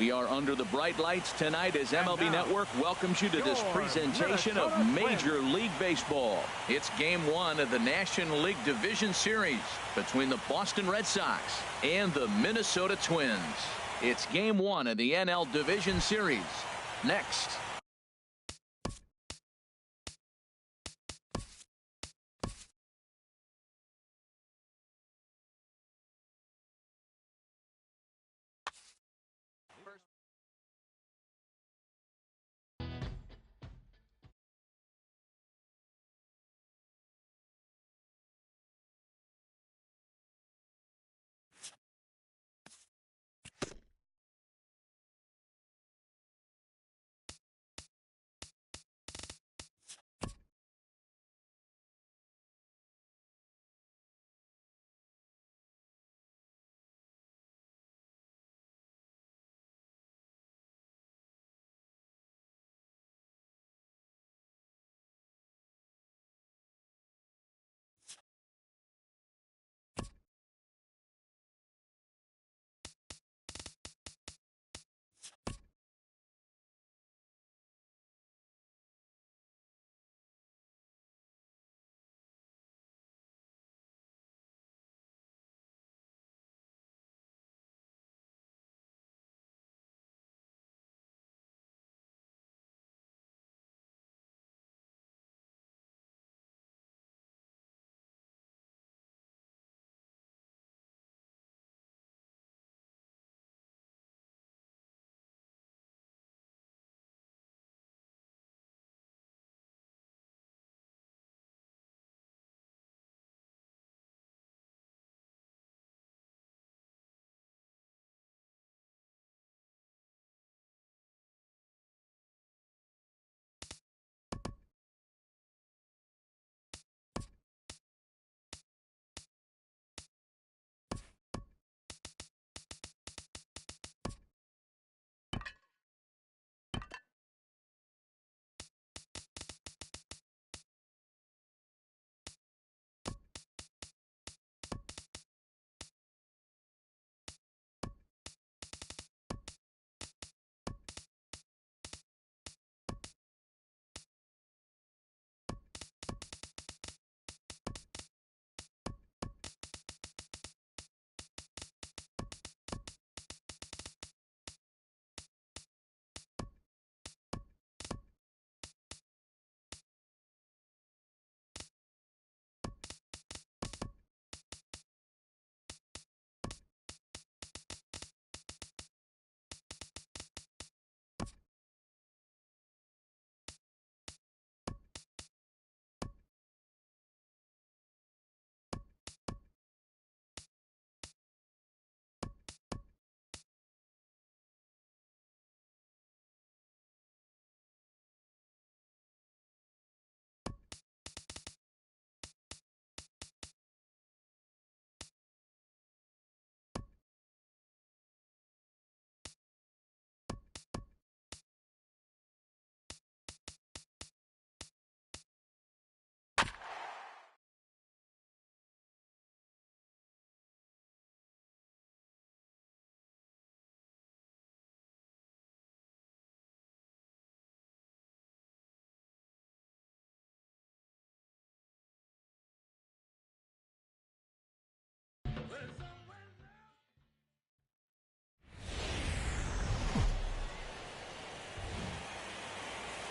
We are under the bright lights tonight as MLB Network welcomes you to this presentation of Major League Baseball. It's Game 1 of the National League Division Series between the Boston Red Sox and the Minnesota Twins. It's Game 1 of the NL Division Series. Next.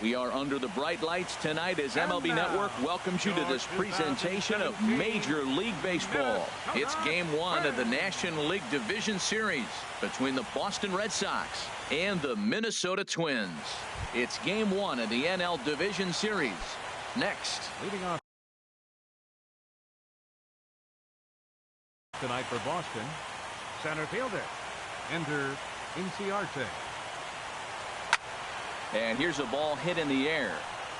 We are under the bright lights tonight as MLB Network welcomes you to this presentation of Major League Baseball. It's Game 1 of the National League Division Series between the Boston Red Sox and the Minnesota Twins. It's Game 1 of the NL Division Series. Next. Leading off tonight for Boston, center fielder, Ender Inciarte. And here's a ball hit in the air.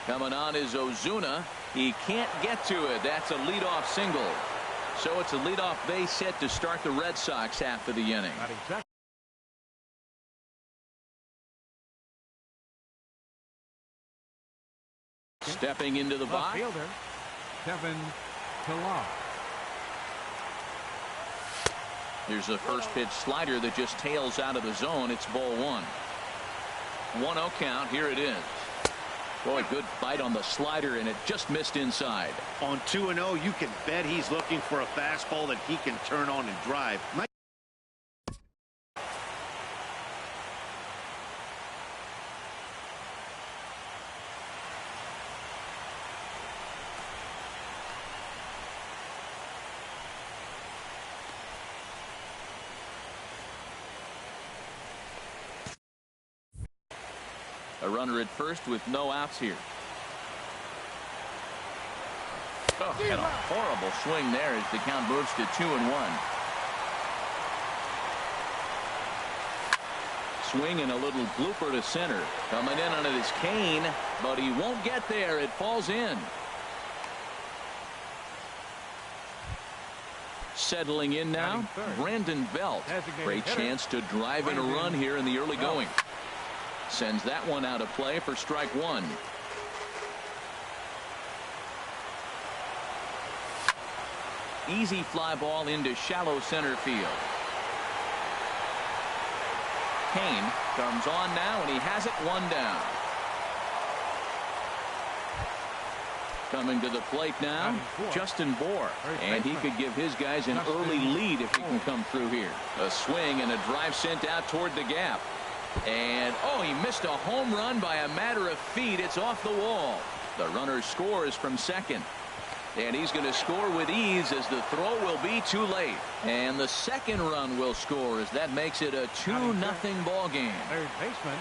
Coming on is Ozuna. He can't get to it. That's a leadoff single. So it's a leadoff base hit to start the Red Sox after the inning. Stepping into the box. Fielder, Kevin Pillar. Here's a first pitch slider that just tails out of the zone. It's ball one. 1-0 count. Here it is. Boy, good bite on the slider, and it just missed inside. On 2-0, you can bet he's looking for a fastball that he can turn on and drive. A runner at first with no outs here. Oh, and a horrible swing there as the count moves to 2-1. Swing and a little blooper to center. Coming in on it is Kane, but he won't get there. It falls in. Settling in now, Brandon Belt. Great chance to drive in a run here in the early going. Sends that one out of play for strike one. Easy fly ball into shallow center field. Kane comes on now, and he has it, one down. Coming to the plate now, Justin Bohr, and he could give his guys an early lead if he can come through here. A swing and a drive sent out toward the gap. And, oh, he missed a home run by a matter of feet. It's off the wall. The runner scores from second. And he's going to score with ease as the throw will be too late. And the second run will score as that makes it a 2-0 ball game. Third baseman.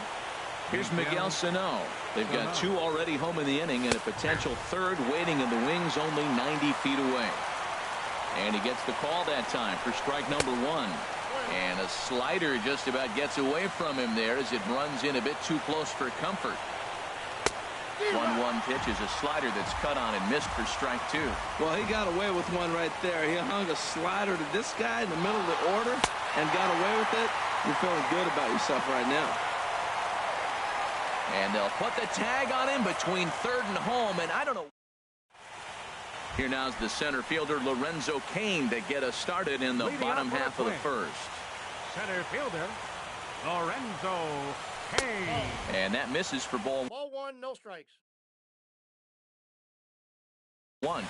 Here's Miguel Sano. They've got two already home in the inning and a potential third waiting in the wings only 90 feet away. And he gets the call that time for strike number one. And a slider just about gets away from him there as it runs in a bit too close for comfort. 1-1 pitch is a slider that's cut on and missed for strike two. Well, he got away with one right there. He hung a slider to this guy in the middle of the order and got away with it. You're feeling good about yourself right now. And they'll put the tag on him between third and home, and I don't know. Here now's the center fielder Lorenzo Kane to get us started in the bottom half of the first. Center fielder Lorenzo Kane. And that misses for ball one, no strikes. one.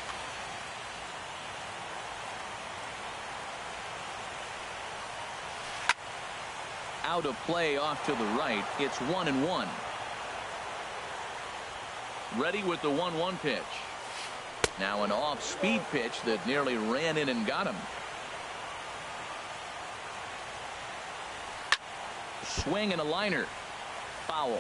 Out of play off to the right. It's 1-1. Ready with the 1-1 pitch. Now an off-speed pitch that nearly ran in and got him. Swing and a liner. Foul.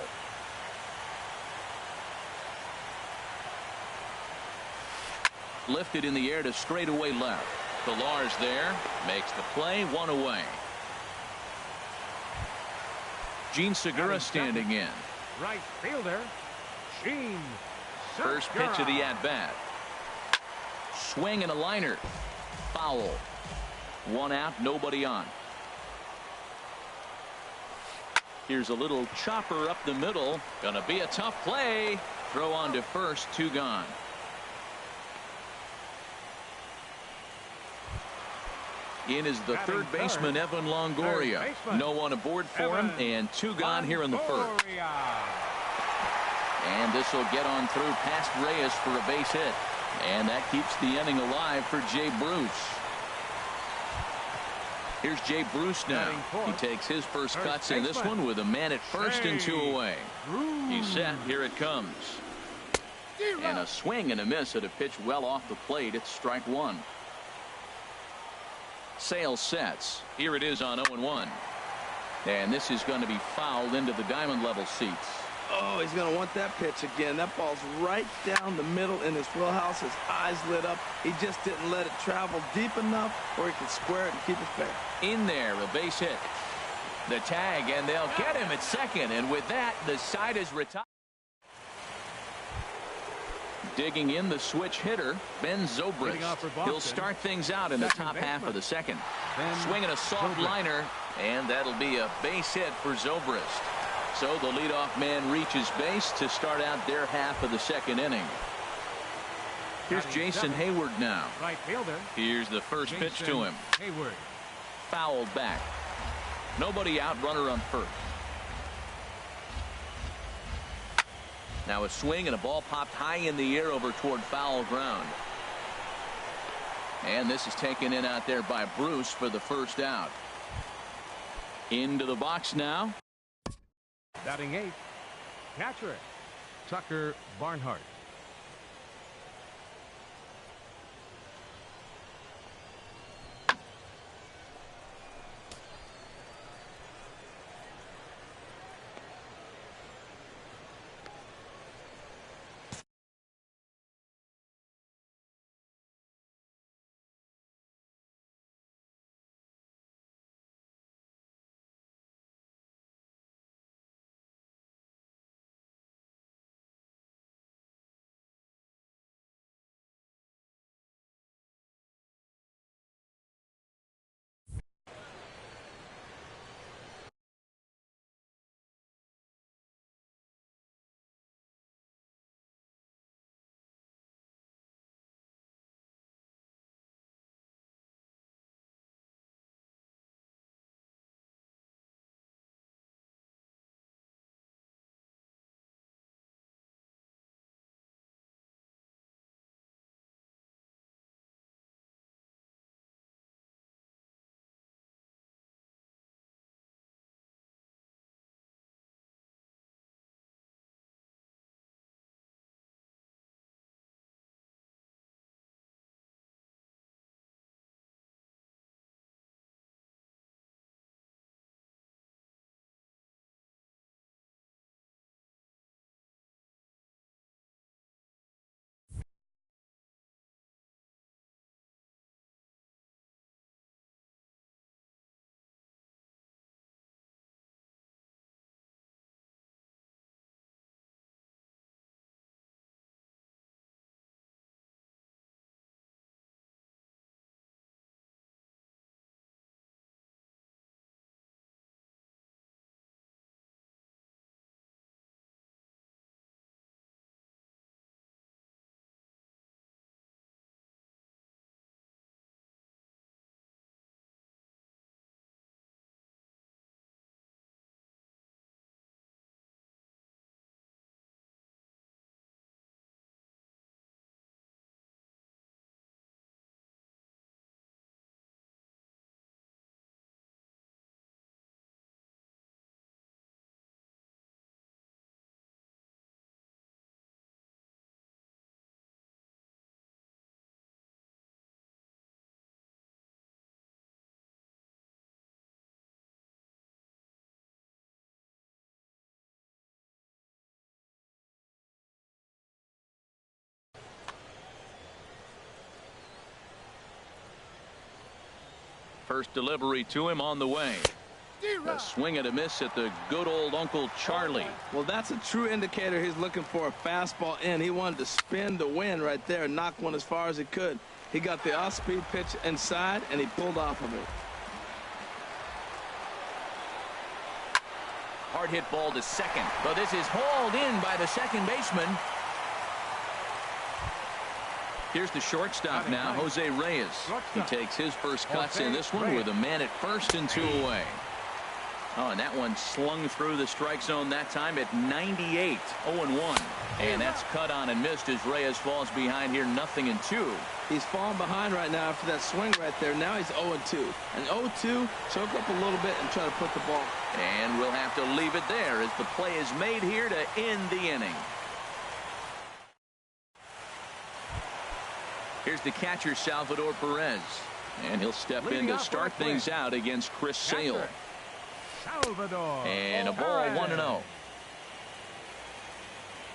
Lifted in the air to straightaway left. Pilar's there. Makes the play. One away. Gene Segura standing in. Right fielder Gene Segura. First pitch of the at-bat. Swing and a liner. Foul. One out, nobody on. Here's a little chopper up the middle. Gonna be a tough play. Throw on to first, two gone. In is the third baseman, Evan Longoria. No one aboard for him, and two gone here in the first. And this will get on through past Reyes for a base hit. And that keeps the inning alive for Jay Bruce. Here's Jay Bruce now. He takes his first cuts in this one with a man at first and two away. He's set. Here it comes. And a swing and a miss at a pitch well off the plate. It's strike one. Sales sets. Here it is on 0-1. And this is going to be fouled into the diamond level seats. Oh, he's going to want that pitch again. That ball's right down the middle in his wheelhouse. His eyes lit up. He just didn't let it travel deep enough where he could square it and keep it fair. In there, a base hit. The tag, and they'll get him at second. And with that, the side is retired. Digging in the switch hitter, Ben Zobrist. He'll start things out in the top half of the second. Swinging a soft liner, and that'll be a base hit for Zobrist. So the leadoff man reaches base to start out their half of the second inning. Here's Jason Hayward now. Right fielder. Here's the first pitch to him. Hayward. fouled back. Nobody out, runner on first. Now a swing and a ball popped high in the air over toward foul ground. And this is taken in out there by Bruce for the first out. Into the box now. Batting eighth, catcher, Tucker Barnhart. First delivery to him on the way. A swing and a miss at the good old Uncle Charlie. Well, that's a true indicator he's looking for a fastball in. He wanted to spin the wind right there and knock one as far as he could. He got the off-speed pitch inside, and he pulled off of it. Hard hit ball to second. But this is hauled in by the second baseman. Here's the shortstop now, Jose Reyes. He takes his first cuts in this one with a man at first and 2 away. Oh, and that one slung through the strike zone that time at 98, 0-1. And that's cut on and missed as Reyes falls behind here, 0-2. He's falling behind right now after that swing right there. Now he's 0-2. And 0-2, choke up a little bit and try to put the ball. And we'll have to leave it there as the play is made here to end the inning. Here's the catcher, Salvador Perez. And he'll step in to start things out against Chris Sale. Salvador. And a ball, 1-0.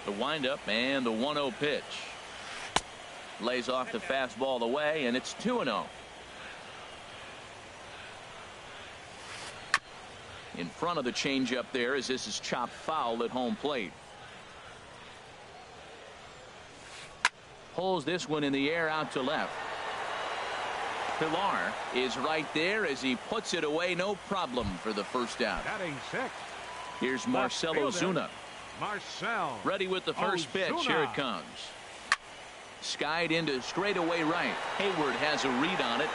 The windup and the 1-0 pitch. Lays off the fastball away, and it's 2-0. In front of the changeup there as this is chopped foul at home plate. Pulls this one in the air out to left. Pilar is right there as he puts it away, no problem for the first out. Batting sixth. Here's Marcell Ozuna. Marcell. Ready with the first pitch. Here it comes. Skied into straightaway right. Hayward has a read on it.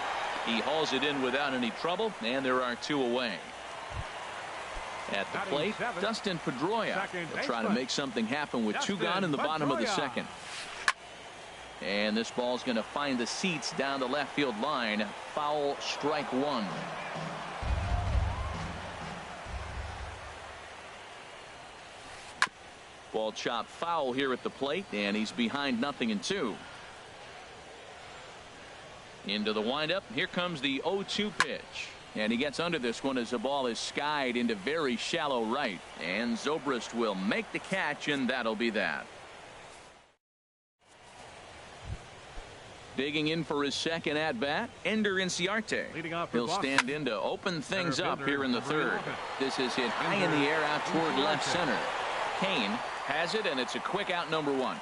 He hauls it in without any trouble, and there are 2 away. At the plate, Dustin Pedroia will try to make something happen with 2 gone in the bottom of the second. And this ball's going to find the seats down the left field line. Foul, strike 1. Ball chopped foul here at the plate, and he's behind 0-2. Into the windup. Here comes the 0-2 pitch. And he gets under this one as the ball is skied into very shallow right. And Zobrist will make the catch, and that'll be that. Digging in for his second at-bat, Ender Inciarte. He'll stand in to open things up here in the third. This is hit high in the air out toward left center. Kane has it, and it's a quick out, number 1.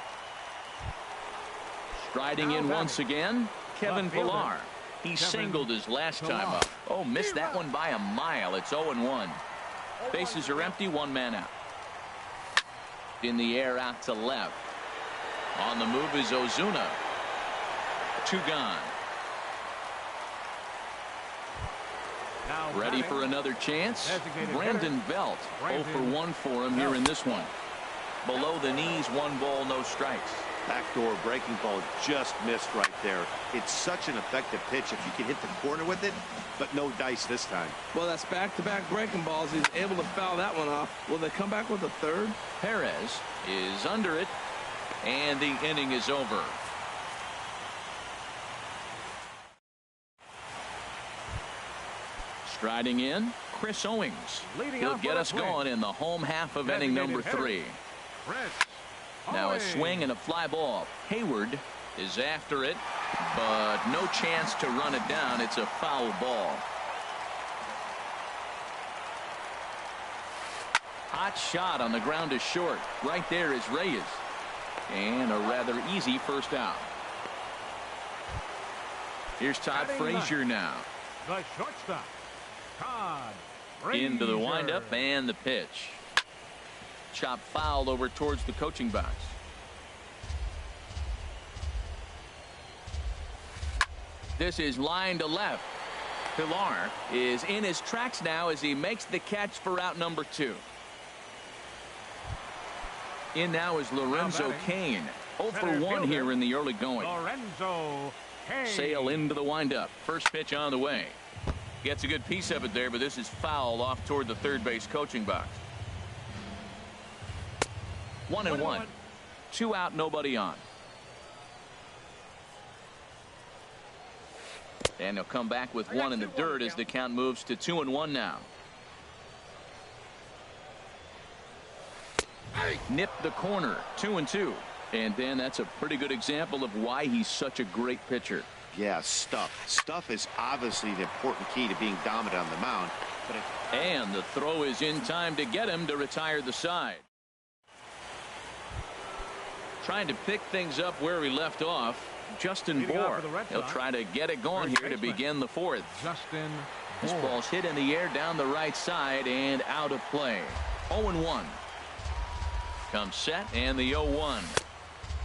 Striding in once again, Kevin Pillar. He singled his last time up. Oh, missed that one by a mile. It's 0-1. Bases are empty, 1 man out. In the air out to left. On the move is Ozuna. 2 gone. Ready for another chance. Brandon Belt. 0 for 1 for him here in this one. Below the knees, 1 ball, no strikes. Backdoor breaking ball just missed right there. It's such an effective pitch if you can hit the corner with it, but no dice this time. Well, that's back-to-back breaking balls. He's able to foul that one off. Will they come back with a third? Perez is under it, and the inning is over. Striding in, Chris Owings. He'll get us going in the home half of inning number 3. Now a swing and a fly ball. Hayward is after it, but no chance to run it down. It's a foul ball. Hot shot on the ground is short. Right there is Reyes. And a rather easy first out. Here's Todd Frazier now. The shortstop, Todd Frazier. Into the windup and the pitch. Chop foul over towards the coaching box. This is line to left. Pillar is in his tracks now as he makes the catch for out number 2. In now is Lorenzo Cain. 0 for 1 here in the early going. Lorenzo Cain. Sail into the windup. First pitch on the way. Gets a good piece of it there, but this is foul off toward the third base coaching box. 1-1. 2 out, nobody on. And he'll come back with 1 in the dirt as the count moves to 2-1 now. Nipped the corner, 2-2. And then that's a pretty good example of why he's such a great pitcher. Yeah, stuff is obviously the important key to being dominant on the mound. And the throw is in time to get him to retire the side. Trying to pick things up where he left off, Justin Bour. He'll try to get it going here to begin the 4th. Justin This ball's hit in the air down the right side and out of play. 0-1. Comes set and the 0-1.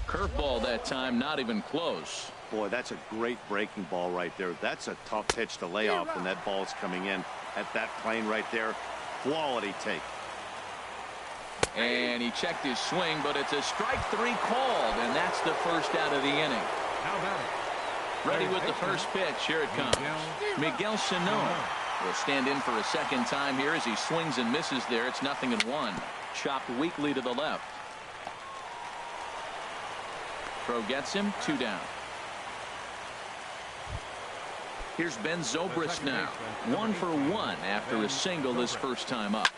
Curveball that time, not even close. Boy, that's a great breaking ball right there. That's a tough pitch to lay off when that ball's coming in at that plane right there. Quality take. And he checked his swing, but it's a strike 3 called, and that's the first out of the inning. How about it? Ready with the first pitch. Here it comes. Miguel Sano will stand in for a second time here as he swings and misses there. It's 0-1. Chopped weakly to the left. Throw gets him. 2 down. Here's Ben Zobrist now. 1 for 1 after a single his first time up.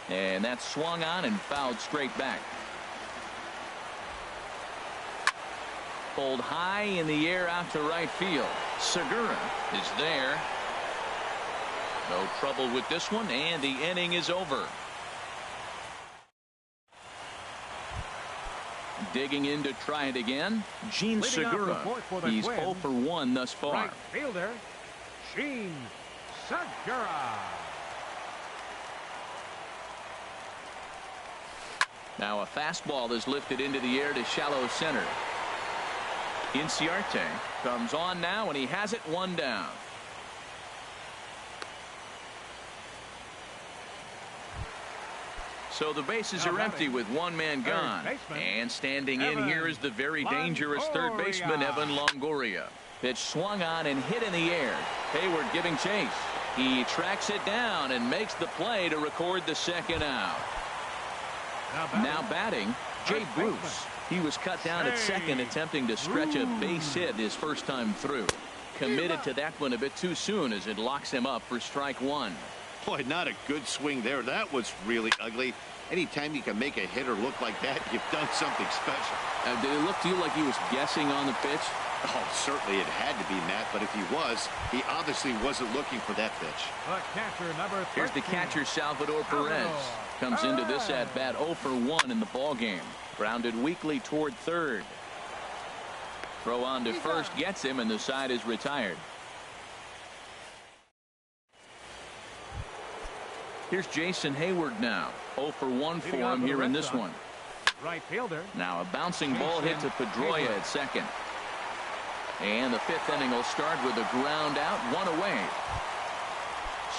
And that's swung on and fouled straight back. Pulled high in the air out to right field. Segura is there. No trouble with this one, and the inning is over. Digging in to try it again, Gene Segura. He's 0 for 1 thus far. Right fielder, Gene Segura. Now a fastball is lifted into the air to shallow center. Inciarte comes on now, and he has it 1 down. So the bases are empty with one man gone. And standing in here is the very dangerous third baseman, Evan Longoria. Pitch swung on and hit in the air. Hayward giving chase. He tracks it down and makes the play to record the second out. Now batting, Jay Bruce. He was cut down at second, attempting to stretch a base hit his first time through. Committed to that one a bit too soon as it locks him up for strike one. Boy, not a good swing there. That was really ugly. Anytime you can make a hitter look like that, you've done something special. Did it look to you like he was guessing on the pitch? Oh, certainly it had to be, Matt, but if he was, he obviously wasn't looking for that pitch. The catcher, number 13. Here's the catcher, Salvador Perez. Comes into this at-bat 0 for 1 in the ballgame. Grounded weakly toward third. Throw on to first gets him, and the side is retired. Here's Jason Hayward now. 0 for 1 for him here in this one. Right fielder. Now a bouncing ball hit to Pedroia at second. And the fifth inning will start with a ground out, one away.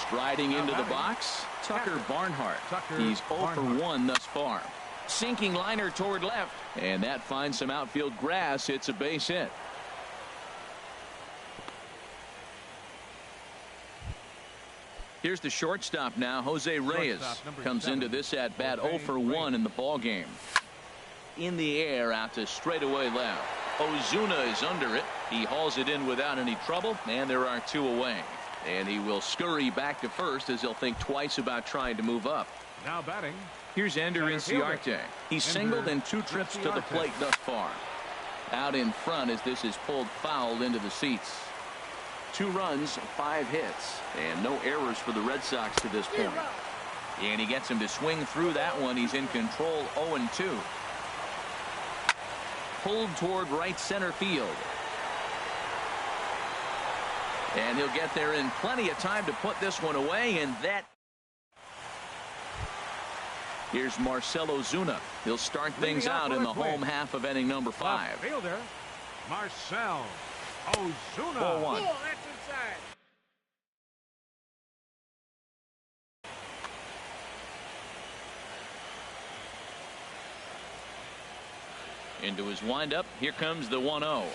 Striding into the box, Tucker Barnhart. He's 0 for 1 thus far. Sinking liner toward left, and that finds some outfield grass. It's a base hit. Here's the shortstop now, Jose Reyes. Comes into this at bat 0 for 1 in the ball game. In the air out to straightaway left. Ozuna is under it. He hauls it in without any trouble, and there are 2 away. And he will scurry back to first as he'll think twice about trying to move up. Now batting. Here's Ender Inciarte. He's singled in 2 trips to the plate thus far. Out in front as this is pulled foul into the seats. 2 runs, 5 hits, and no errors for the Red Sox to this point. And he gets him to swing through that one. He's in control, 0-2. Pulled toward right center field. And he'll get there in plenty of time to put this one away, and that. Here's Marcell Ozuna. He'll start things out in the home half of inning number 5. Fielder, Marcell Ozuna. 4-1. Into his windup. Here comes the 1-0.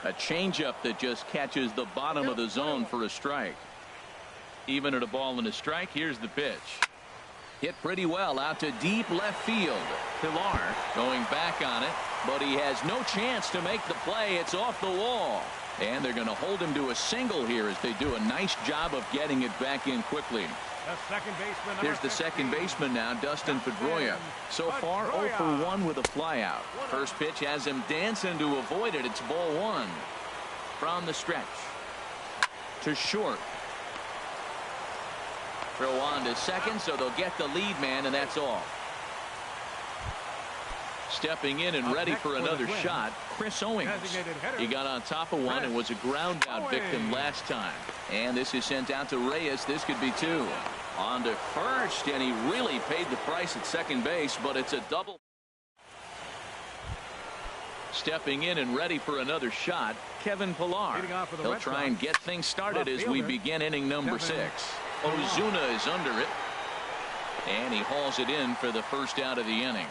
A changeup that just catches the bottom of the zone for a strike. Even at a ball and a strike, here's the pitch. Hit pretty well out to deep left field. Pilar going back on it, but he has no chance to make the play. It's off the wall. And they're going to hold him to a single here as they do a nice job of getting it back in quickly. The second baseman. Here's the second baseman now, Dustin Pedroia. So far 0 for 1 with a flyout. First pitch has him dancing to avoid it. It's ball 1. From the stretch to short. Throw on to second, so they'll get the lead man, and that's all. Stepping in and ready for another shot, Chris Owings. He got on top of one and was a ground out victim last time. And this is sent out to Reyes. This could be 2. On to first, and he really paid the price at second base, but it's a double. Stepping in and ready for another shot, Kevin Pilar. He'll try and get things started as we begin inning number 6. Ozuna is under it, and he hauls it in for the first out of the inning.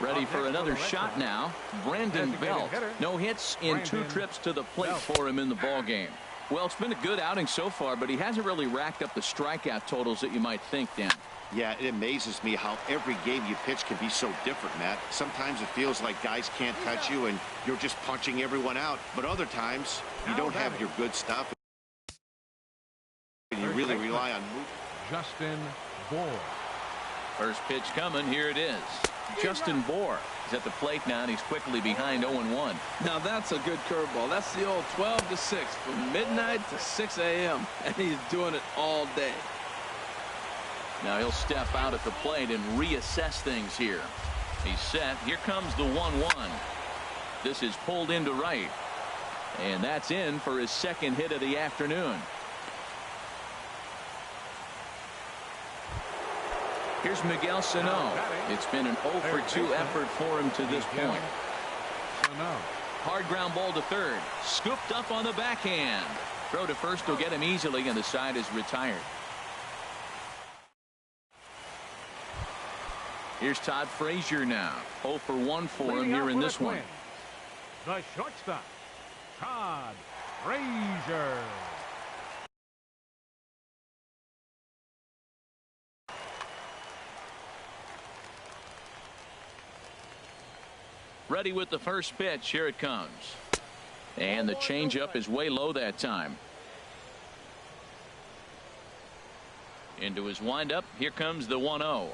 Ready for another shot now, Brandon Belt. No hits in 2 trips to the plate for him in the ball game. Well, it's been a good outing so far, but he hasn't really racked up the strikeout totals that you might think, Dan. Yeah, it amazes me how every game you pitch can be so different, Matt. Sometimes it feels like guys can't touch you and you're just punching everyone out. But other times you don't have your good stuff. And you really rely on movement. Justin Bohr. First pitch coming. Here it is. Justin Bohr is at the plate now, and he's quickly behind 0-1. Now that's a good curveball. That's the old 12 to 6 from midnight to 6 a.m. and he's doing it all day. Now he'll step out at the plate and reassess things here. He's set. Here comes the 1-1. This is pulled into right, and that's in for his second hit of the afternoon. Here's Miguel Sano. It's been an 0 for 2 effort for him to this point. Hard ground ball to third. Scooped up on the backhand. Throw to first will get him easily, and the side is retired. Here's Todd Frazier now. 0 for 1 for him Leading here off in with a this one. twin, the shortstop, Todd Frazier. Ready with the first pitch. Here it comes. And the changeup is way low that time. Into his windup. Here comes the 1-0.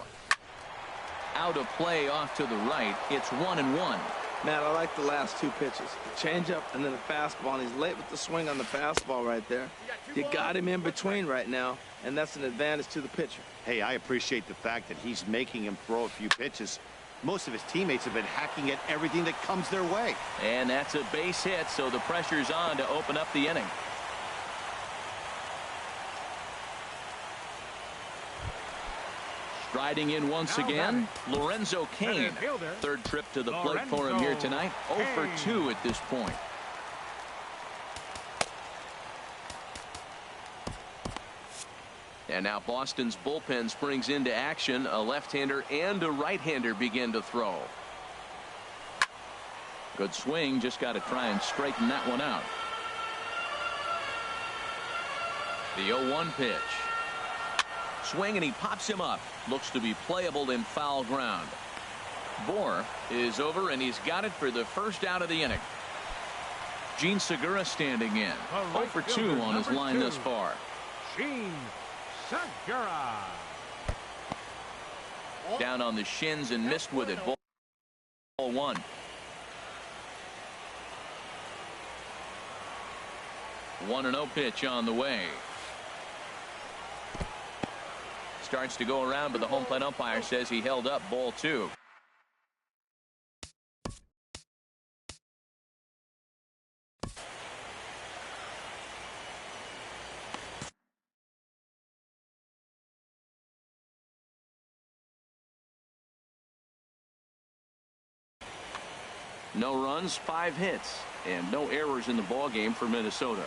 Out of play off to the right. It's 1-1. Matt, I like the last two pitches. The changeup and then the fastball. And he's late with the swing on the fastball right there. You got him in between right now, and that's an advantage to the pitcher. Hey, I appreciate the fact that he's making him throw a few pitches. Most of his teammates have been hacking at everything that comes their way. And that's a base hit, so the pressure's on to open up the inning. Striding in once again, Lorenzo Cain. Third trip to the plate for him here tonight. 0 for 2 at this point. And now Boston's bullpen springs into action. A left-hander and a right-hander begin to throw. Good swing. Just got to try and straighten that one out. The 0-1 pitch. Swing, and he pops him up. Looks to be playable in foul ground. Bohr is over, and he's got it for the first out of the inning. Gene Segura standing in. 0 for 2 on his line thus far. Gene Segura. Down on the shins and missed with it. Ball 1. One and 0 pitch on the way. Starts to go around, but the home plate umpire says he held up. Ball 2. No runs, 5 hits, and no errors in the ball game for Minnesota.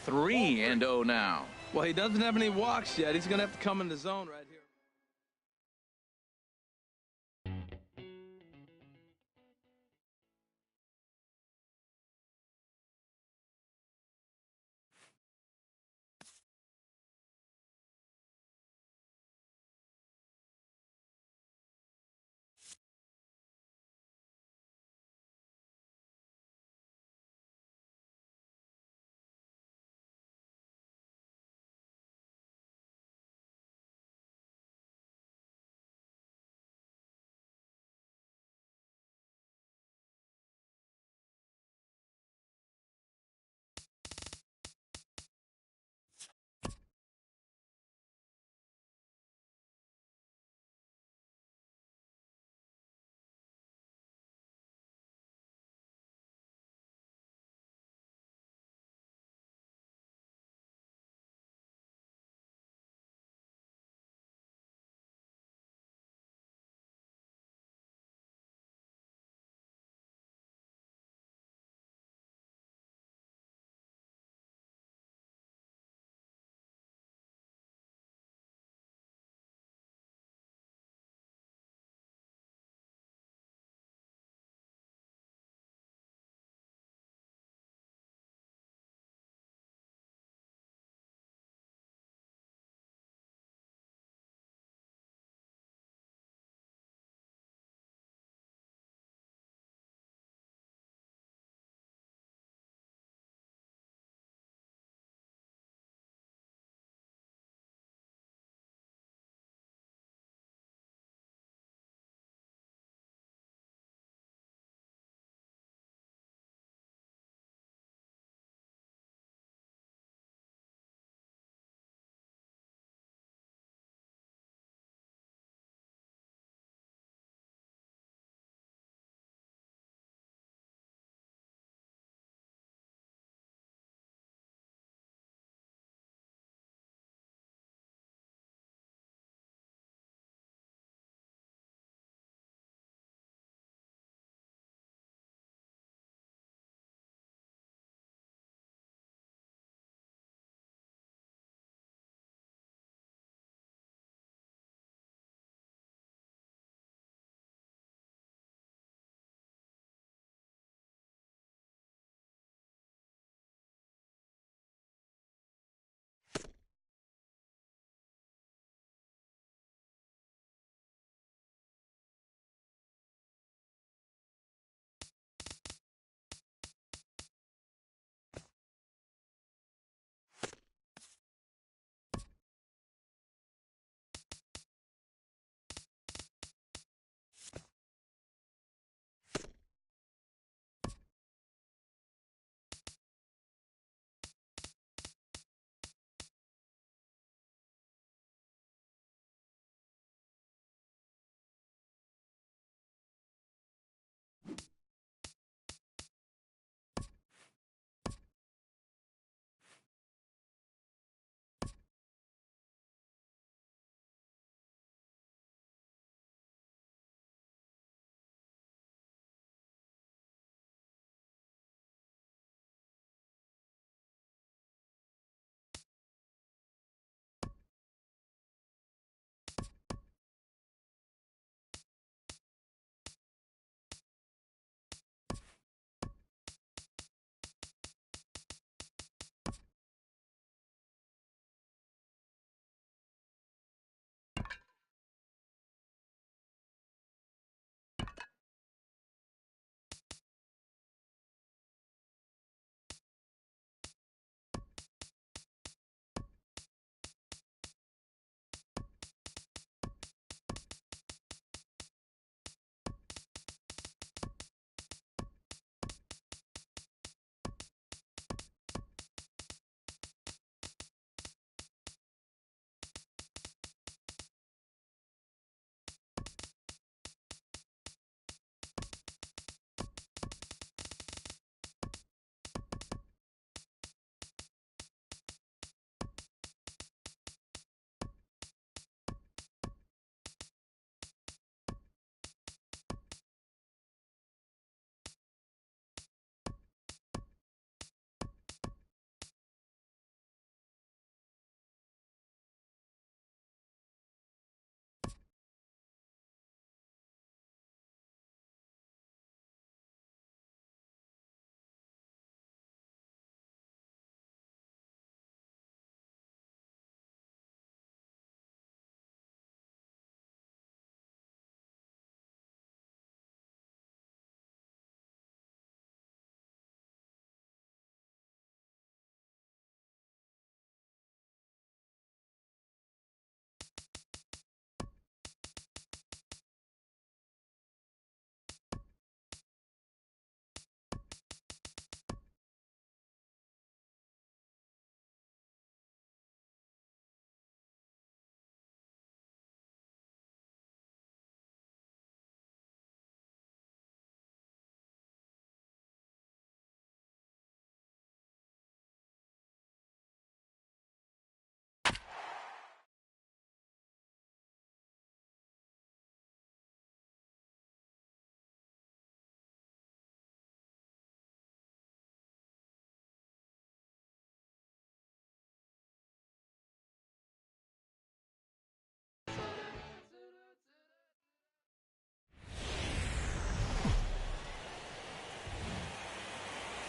Three and 0 now. Well, he doesn't have any walks yet. He's going to have to come in the zone right here.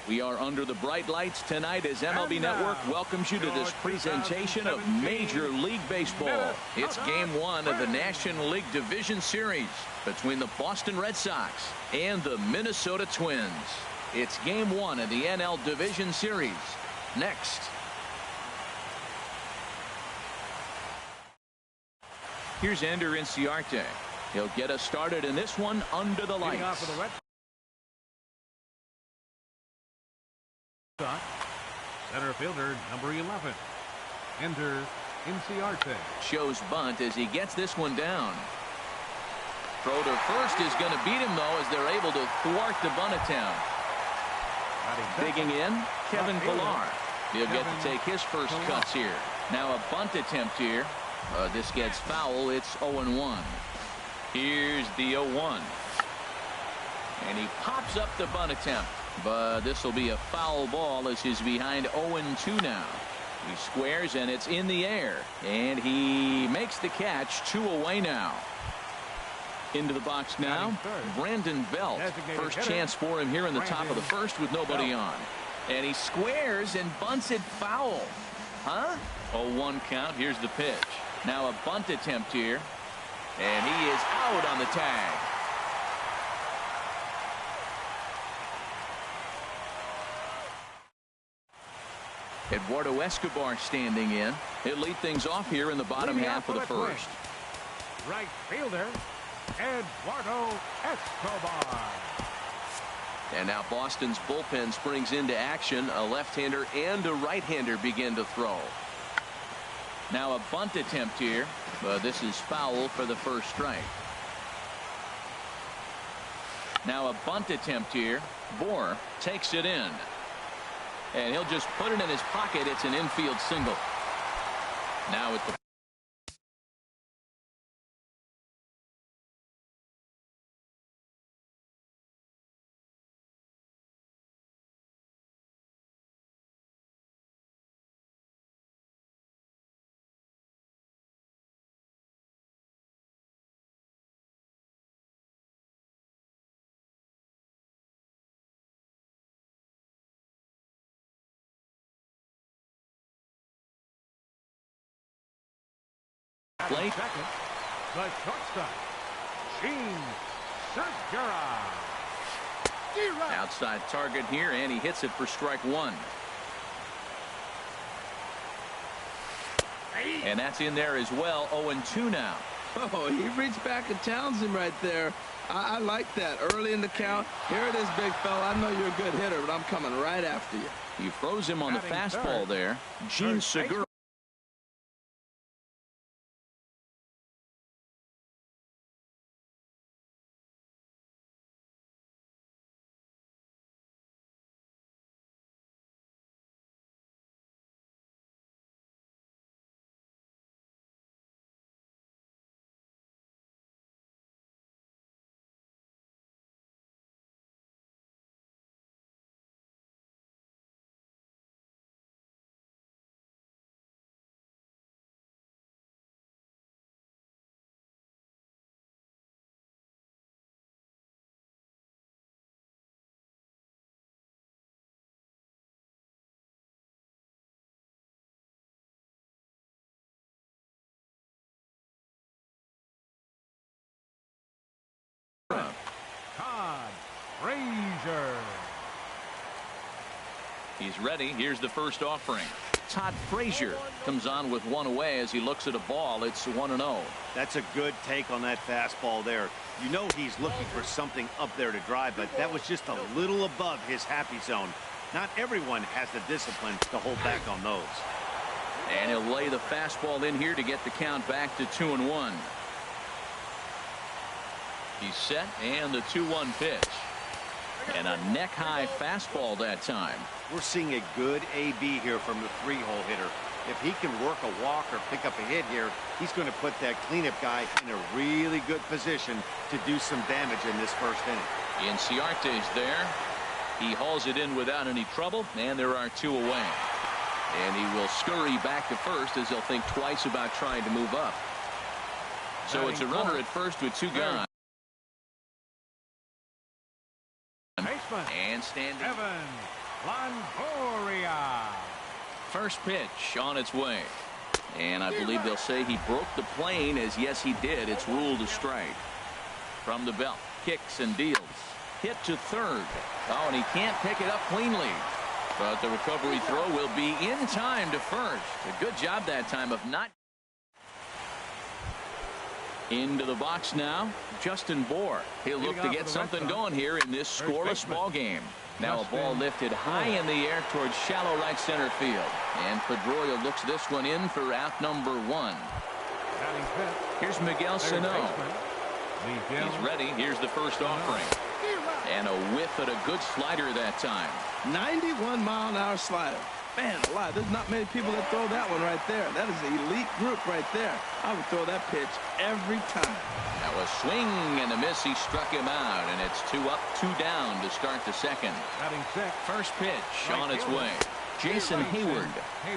We are under the bright lights tonight as MLB Network welcomes you to this presentation of Major League Baseball. It's Game 1 of the National League Division Series between the Boston Red Sox and the Minnesota Twins. It's Game 1 of the NL Division Series. Next. Here's Ender Inciarte. He'll get us started in this one under the lights. Center fielder number 11, Ender Inciarte. Shows bunt as he gets this one down. Throw to first is going to beat him, though, as they're able to thwart the bunt attempt. Digging in, Kevin Pillar. He'll get to take his first cuts here. Now a bunt attempt here. This gets foul. It's 0-1. Here's the 0-1. And he pops up the bunt attempt. But this will be a foul ball as he's behind 0-2 now. He squares and it's in the air. And he makes the catch. 2 away now. Into the box now, Brandon Belt. First chance for him here in the top of the first with nobody on. And he squares and bunts it foul. Huh? 0-1 count. Here's the pitch. Now a bunt attempt here. And he is out on the tag. Eduardo Escobar standing in. He'll lead things off here in the bottom half of the first. Right fielder, Eduardo Escobar. And now Boston's bullpen springs into action. A left-hander and a right-hander begin to throw. Now a bunt attempt here. But this is foul for the first strike. Now a bunt attempt here. Bohr takes it in. And he'll just put it in his pocket. It's an infield single. Now at the plate. Second, the shortstop, Gene Segura. Outside target here, and he hits it for strike one. And that's in there as well. 0-2 now. Oh, he reached back and challenged him right there. I like that. Early in the count. Here it is, big fella. I know you're a good hitter, but I'm coming right after you. He froze him on the fastball there. Gene Segura. Frazier. He's ready. Here's the first offering. Todd Frazier comes on with one away as he looks at a ball. It's 1-0. That's a good take on that fastball there. You know he's looking for something up there to drive, but that was just a little above his happy zone. Not everyone has the discipline to hold back on those. And he'll lay the fastball in here to get the count back to 2-1. He's set, and the 2-1 pitch. And a neck-high fastball that time. We're seeing a good AB here from the three-hole hitter. If he can work a walk or pick up a hit here, he's going to put that cleanup guy in a really good position to do some damage in this first inning. Inciarte's there. He hauls it in without any trouble, and there are 2 away. And he will scurry back to first as he'll think twice about trying to move up. So it's a runner at first with 2 gone. Baseman. And standing. Evan Longoria. First pitch on its way. And I believe they'll say he broke the plane, as yes he did. It's ruled a strike. From the belt, kicks and deals. Hit to third. Oh, and he can't pick it up cleanly. But the recovery throw will be in time to first. A good job that time of not. Into the box now, Justin Bohr. He'll look to get something going here in this scoreless ball game. Now a ball lifted high in the air towards shallow right center field. And Pedroia looks this one in for out number 1. Here's Miguel Sano. He's ready. Here's the first offering. And a whiff at a good slider that time. 91-mile-an-hour slider. Man alive, there's not many people that throw that one right there. That is an elite group right there. I would throw that pitch every time. That was swing and a miss. He struck him out, and it's 2 up, 2 down to start the second. First pitch on its way. Jason Hayward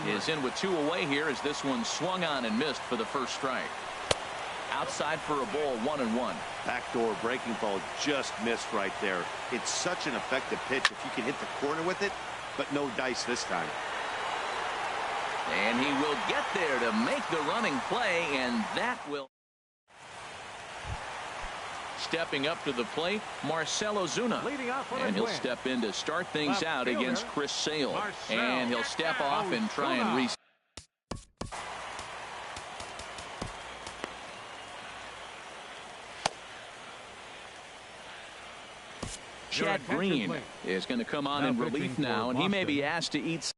is in with 2 away here as this one swung on and missed for the first strike. Outside for a ball, 1-1. Backdoor breaking ball just missed right there. It's such an effective pitch if you can hit the corner with it, but no dice this time. And he will get there to make the running play, and that will. Stepping up to the plate, Marcell Ozuna. And he'll step in to start things out against Chris Sale. And he'll step off and try and reset. Chad Green is going to come on in relief now, and he may be asked to eat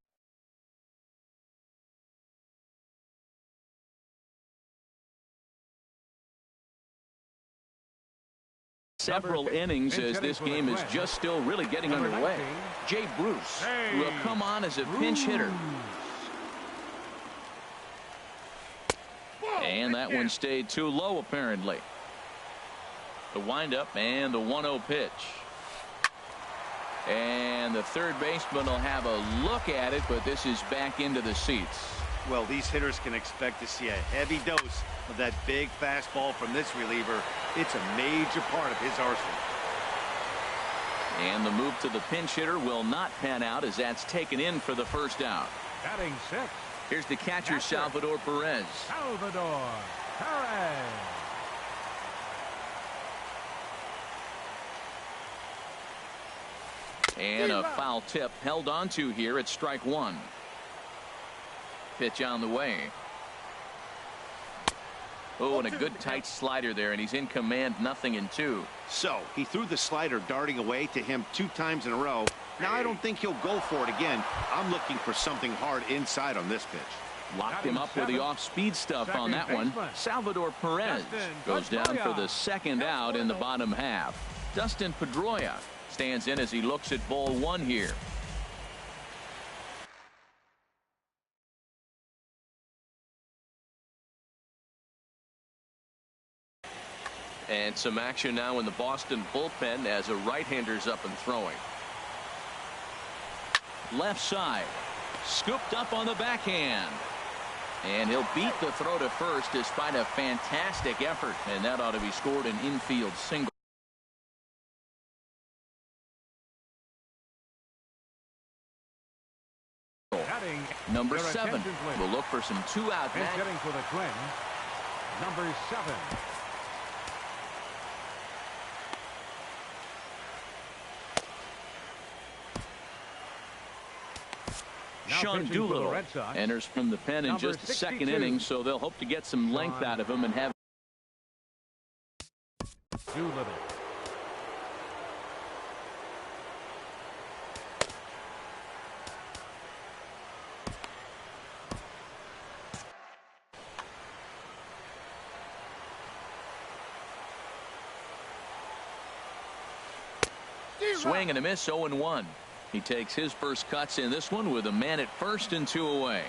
several innings as this game is just still really getting underway. Jay Bruce will come on as a pinch hitter. And that one stayed too low apparently. The windup and the 1-0 pitch. And the third baseman will have a look at it, but this is back into the seats. Well, these hitters can expect to see a heavy dose of that big fastball from this reliever. It's a major part of his arsenal. And the move to the pinch hitter will not pan out as that's taken in for the first out. Batting 6. Here's the catcher, Salvador Perez. Salvador Perez. And a foul tip held onto here at strike 1. Pitch on the way. Oh, and a good tight slider there, and he's in command, 0-2. So he threw the slider darting away to him 2 times in a row. Now I don't think he'll go for it again. I'm looking for something hard inside on this pitch. Locked him up with the off-speed stuff on that one. Salvador Perez goes down for the second out in the bottom half. Dustin Pedroia stands in as he looks at ball 1 here. And some action now in the Boston bullpen as a right-hander's up and throwing. Left side. Scooped up on the backhand. And he'll beat the throw to first despite a fantastic effort. And that ought to be scored an infield single. Number 7 will look for some 2-out match. Getting for the Twins. Number 7. Sean Doolittle enters from the pen in just the second inning, so they'll hope to get some length out of him and have Doolittle. swing and a miss, 0-1. He takes his first cuts in this one with a man at first and 2 away.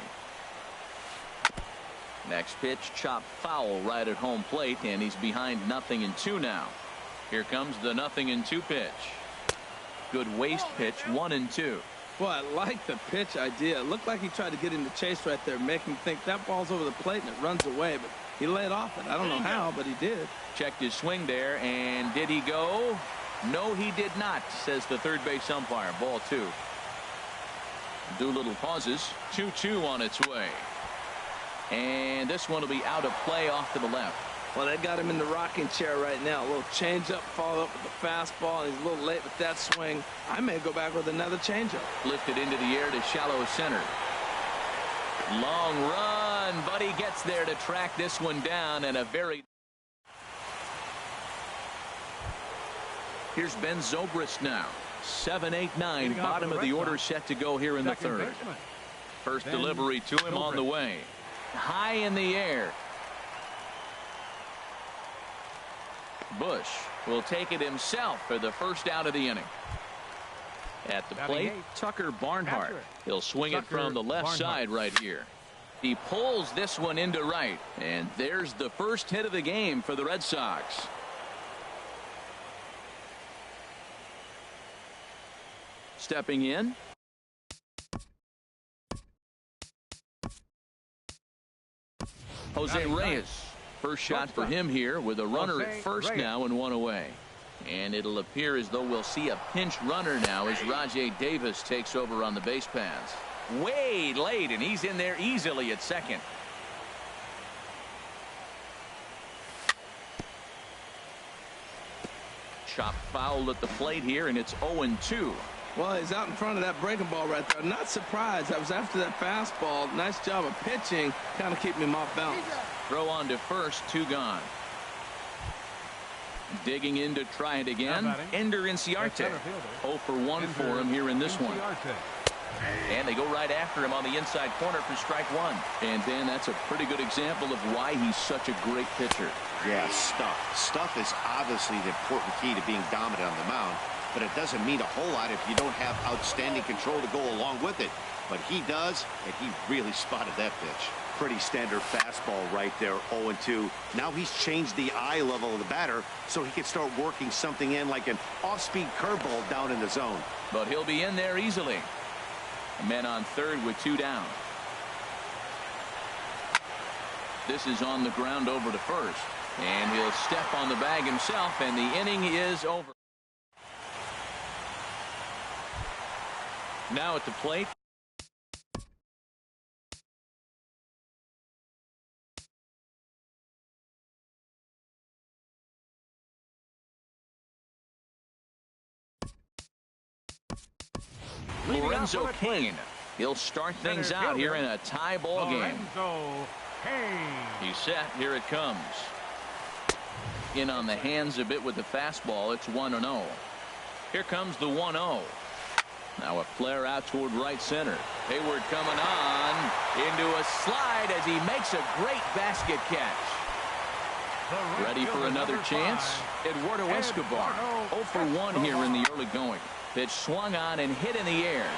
Next pitch chopped foul right at home plate, and he's behind 0-2 now. Here comes the 0-2 pitch. Good waste pitch, 1-2. Well, I like the pitch idea. It looked like he tried to get him to chase right there, make him think that ball's over the plate and it runs away, but he laid off it. I don't know how, but he did. Checked his swing there, and did he go? No, he did not, says the third base umpire. Ball 2. Doolittle pauses. 2-2 on its way. And this one will be out of play off to the left. Well, they got him in the rocking chair right now. A little changeup, followed up with the fastball. And he's a little late with that swing. I may go back with another changeup. Lifted into the air to shallow center. Long run, but he gets there to track this one down, and a very... Here's Ben Zobrist now. 7-8-9, bottom of the order set to go here in the third. First delivery to him on the way. High in the air. Bush will take it himself for the first out of the inning. At the plate, Tucker Barnhart. He'll swing it from the left side right here. He pulls this one into right, and there's the first hit of the game for the Red Sox. Stepping in, Jose Reyes. First shot for him here with a runner at first now and one away. And it'll appear as though we'll see a pinch runner now as Rajay Davis takes over on the base paths. Way late, and he's in there easily at second. Chop foul at the plate here, and it's 0-2. Well, he's out in front of that breaking ball right there. Not surprised. I was after that fastball. Nice job of pitching. Kind of keeping him off balance. Throw on to first, 2 gone. Digging in to try it again. Ender Inciarte. 0 for 1 for him here in this one. And they go right after him on the inside corner for strike 1. And Dan, that's a pretty good example of why he's such a great pitcher. Yeah, stuff. Stuff is obviously the important key to being dominant on the mound, but it doesn't mean a whole lot if you don't have outstanding control to go along with it. But he does, and he really spotted that pitch. Pretty standard fastball right there, 0-2. Now he's changed the eye level of the batter so he can start working something in like an off-speed curveball down in the zone. But he'll be in there easily. A man on third with 2 down. This is on the ground over to first. And he'll step on the bag himself, and the inning is over. Now at the plate, Lorenzo Cain. He'll start things out here in a tie ball game. He's set. Here it comes. In on the hands a bit with the fastball. It's 1-0. Here comes the 1-0. Now a flare out toward right center. Hayward coming on into a slide as he makes a great basket catch. Ready for another chance? Eduardo Escobar. 0 for 1 here in the early going. Pitch swung on and hit in the air.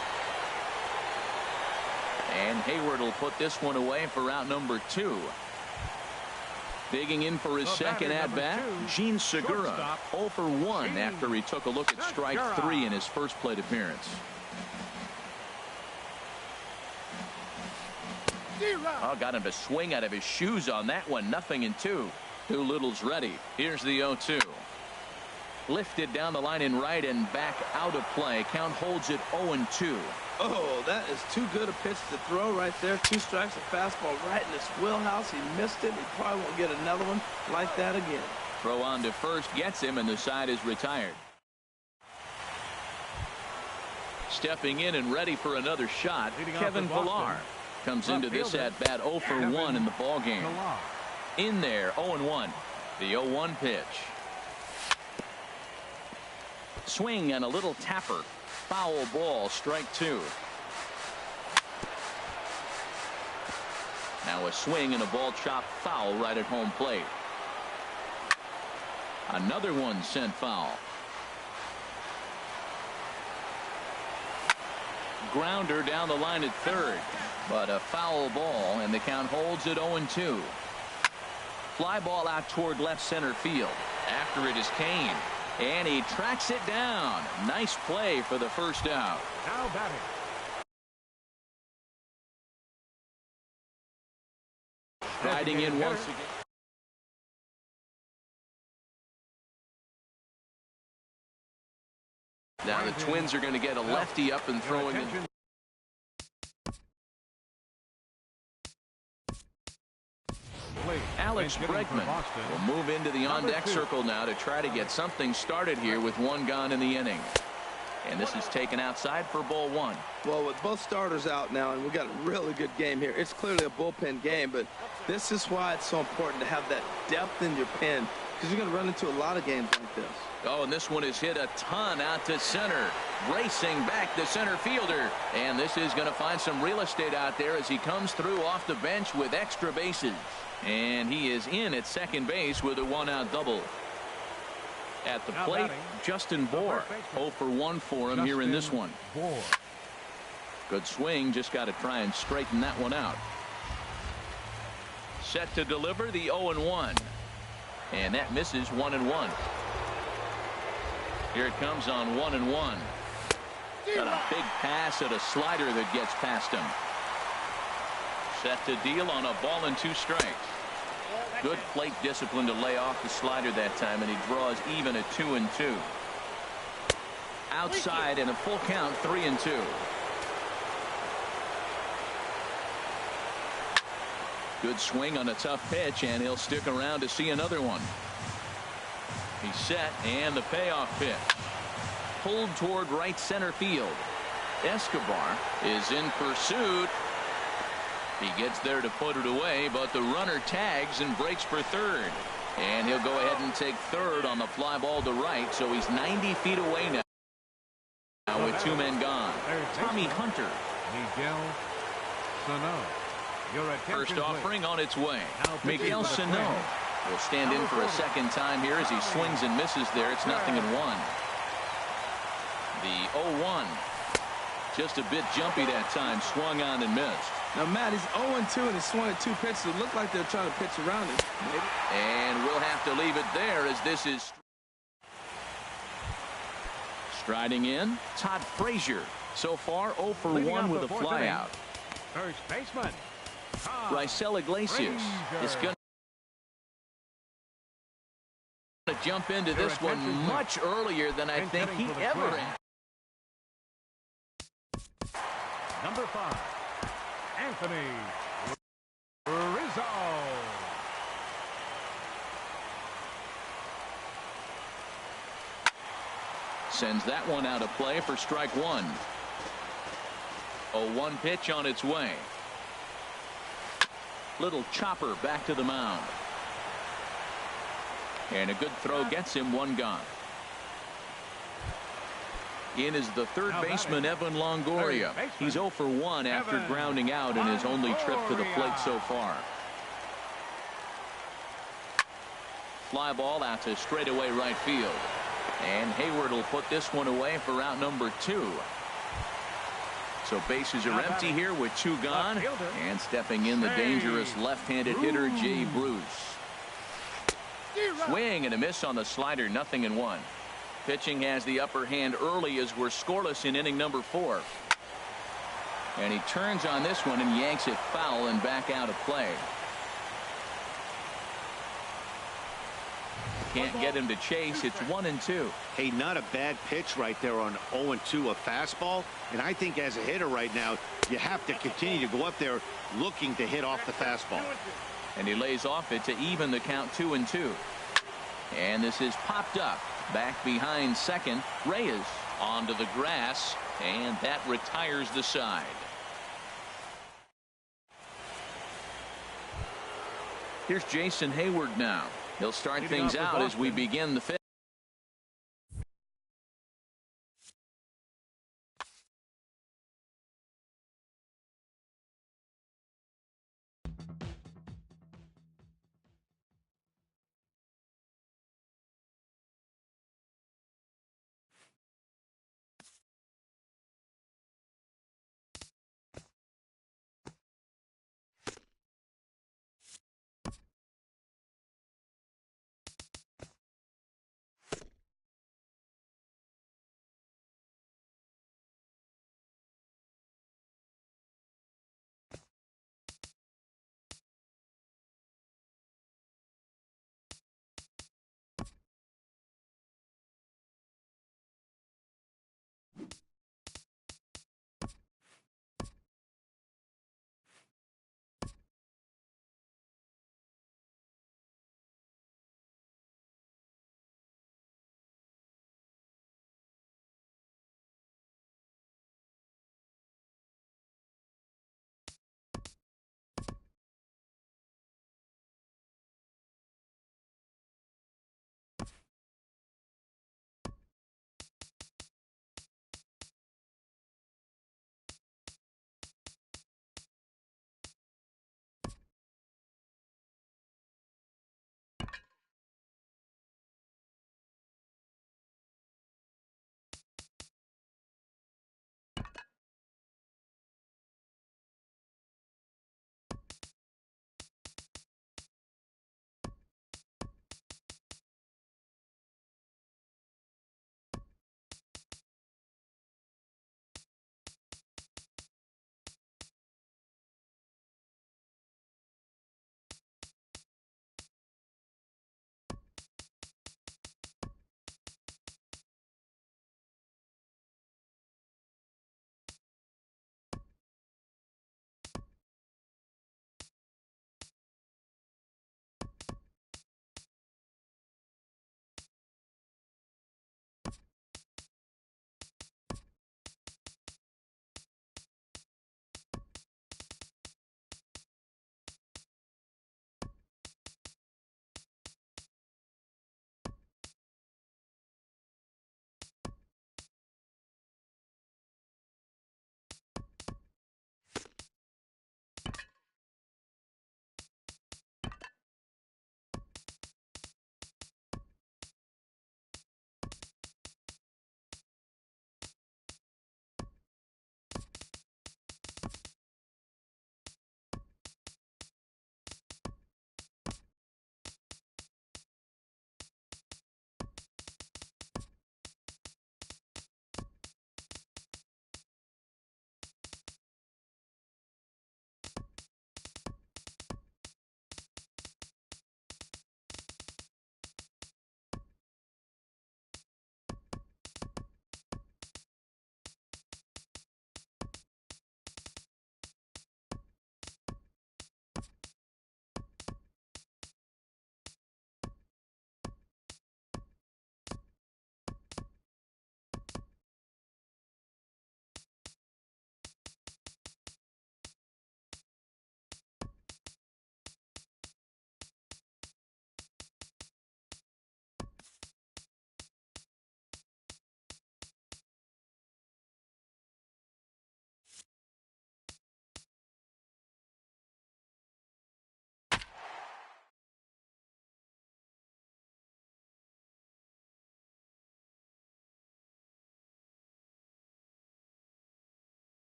And Hayward will put this one away for out number 2. Digging in for his second at-bat, Gene Segura. 0 for 1 after he took a look at strike 3 in his first plate appearance. Oh, got him to swing out of his shoes on that one. 0-2. Doolittle's ready. Here's the 0-2. Lifted down the line in right and back out of play. Count holds it 0-2. Oh, that is too good a pitch to throw right there. 2 strikes, a fastball right in his wheelhouse. He missed it. He probably won't get another one like that again. Throw on to first gets him, and the side is retired. Stepping in and ready for another shot, Kevin Villar comes into this at bat 0 for 1 in the ball game. In there, 0-1. The 0-1 pitch. Swing and a little tapper. Foul ball, strike 2. Now a swing and a ball chopped foul right at home plate. Another one sent foul. Grounder down the line at third, but a foul ball, and the count holds at 0-2. Fly ball out toward left center field. After it is Cain. And he tracks it down. Nice play for the first out. Now batting. Riding in once again. Now the Twins are going to get a lefty up and throwing it. Alex Bregman will move into the on-deck circle now to try to get something started here with one gone in the inning. And this is taken outside for ball one. Well, with both starters out now, and we got a really good game here. It's clearly a bullpen game, but this is why it's so important to have that depth in your pen, because you're going to run into a lot of games like this. Oh, and this one is hit a ton out to center. Racing back the center fielder. And this is going to find some real estate out there as he comes through off the bench with extra bases. And he is in at second base with a one-out double. At the plate, Justin Bohr. 0 for 1 for him here in this one. Good swing, just got to try and straighten that one out. Set to deliver the 0-1. And that misses 1-1. Here it comes on 1-1. Got a big pass at a slider that gets past him. Set to deal on a ball and 2 strikes. Good plate discipline to lay off the slider that time, and he draws even at 2-2. Outside and a full count, 3-2. Good swing on a tough pitch, and he'll stick around to see another one. He's set, and the payoff pitch. Pulled toward right center field. Escobar is in pursuit. He gets there to put it away, but the runner tags and breaks for third. And he'll go ahead and take third on the fly ball to right, so he's 90 feet away now with 2 men gone. Tommy Hunter. First offering on its way. Miguel Sano will stand in for a second time here as he swings and misses there. It's 0-1. The 0-1. Just a bit jumpy that time. Swung on and missed. Now, Matt, he's 0-2 and he swung at 2 pitches. It looked like they're trying to pitch around him. And we'll have to leave it there as this is striding in. Todd Frazier. So far 0 for 1 with a flyout. First baseman. Raisel Iglesias is going to jump into this one much earlier than I think he ever had. Number 5, Anthony Rizzo. Sends that one out of play for strike 1. 0-1 pitch on its way. Little chopper back to the mound. And a good throw gets him 1 gone. In is the third baseman, Evan Longoria. He's 0 for 1 after grounding out in his only trip to the plate so far. Fly ball out to straightaway right field. And Hayward will put this one away for out number 2. So bases are empty here with 2 gone. And stepping in the dangerous left-handed hitter, Jay Bruce. Swing and a miss on the slider, 0-1. Pitching has the upper hand early as we're scoreless in inning number 4. And he turns on this one and yanks it foul and back out of play. Can't get him to chase. It's 1-2. Hey, not a bad pitch right there on 0-2, a fastball. And I think as a hitter right now, you have to continue to go up there looking to hit off the fastball. And he lays off it to even the count 2-2. And this is popped up. Back behind second. Reyes onto the grass, and that retires the side. Here's Jason Hayward now. He'll start things out as we begin the 5th.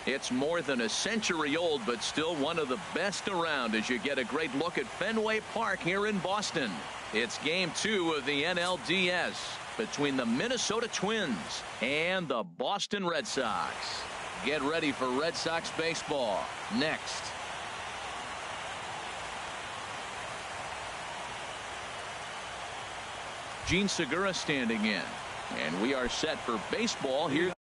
It's more than a century old, but still one of the best around as you get a great look at Fenway Park here in Boston. It's game 2 of the NLDS between the Minnesota Twins and the Boston Red Sox. Get ready for Red Sox baseball next. Gene Segura standing in, and we are set for baseball here.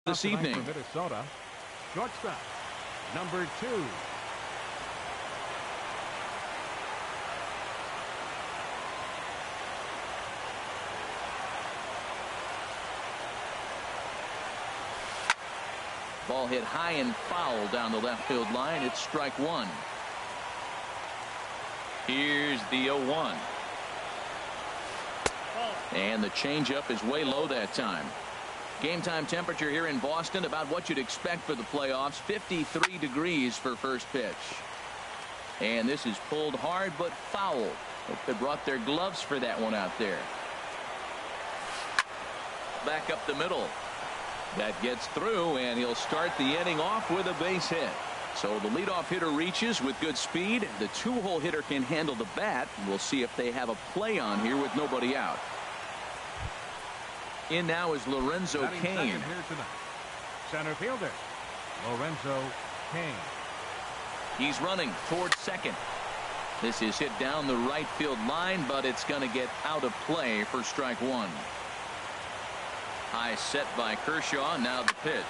this evening. For Minnesota, shortstop, number 2. Ball hit high and foul down the left field line. It's strike 1. Here's the 0-1. And the changeup is way low that time. Game time temperature here in Boston about what you'd expect for the playoffs. 53 degrees for first pitch. And this is pulled hard but foul. Hope they brought their gloves for that one out there. Back up the middle. That gets through, and he'll start the inning off with a base hit. So the leadoff hitter reaches with good speed. The 2-hole hitter can handle the bat. We'll see if they have a play on here with nobody out. In now is Lorenzo Cain. Here tonight, center fielder Lorenzo Cain. He's running towards second. This is hit down the right field line, but it's going to get out of play for strike 1. High set by Kershaw. Now the pitch.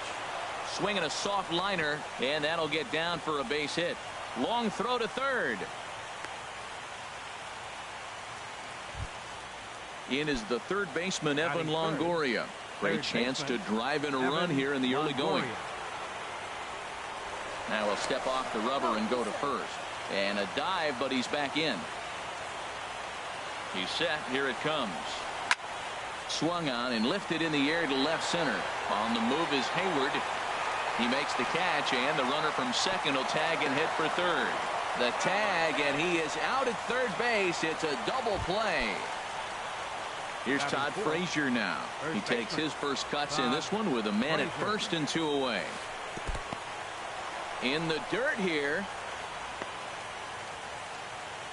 Swinging a soft liner, and that'll get down for a base hit. Long throw to third. In is the third baseman, Evan Longoria. Great chance to drive in a run here in the early going. Now he'll step off the rubber and go to first. And a dive, but he's back in. He's set. Here it comes. Swung on and lifted in the air to left center. On the move is Hayward. He makes the catch, and the runner from second will tag and hit for third. The tag, and he is out at third base. It's a double play. Here's Todd Frazier now. He takes his first cuts in this one with a man at first and 2 away. In the dirt here.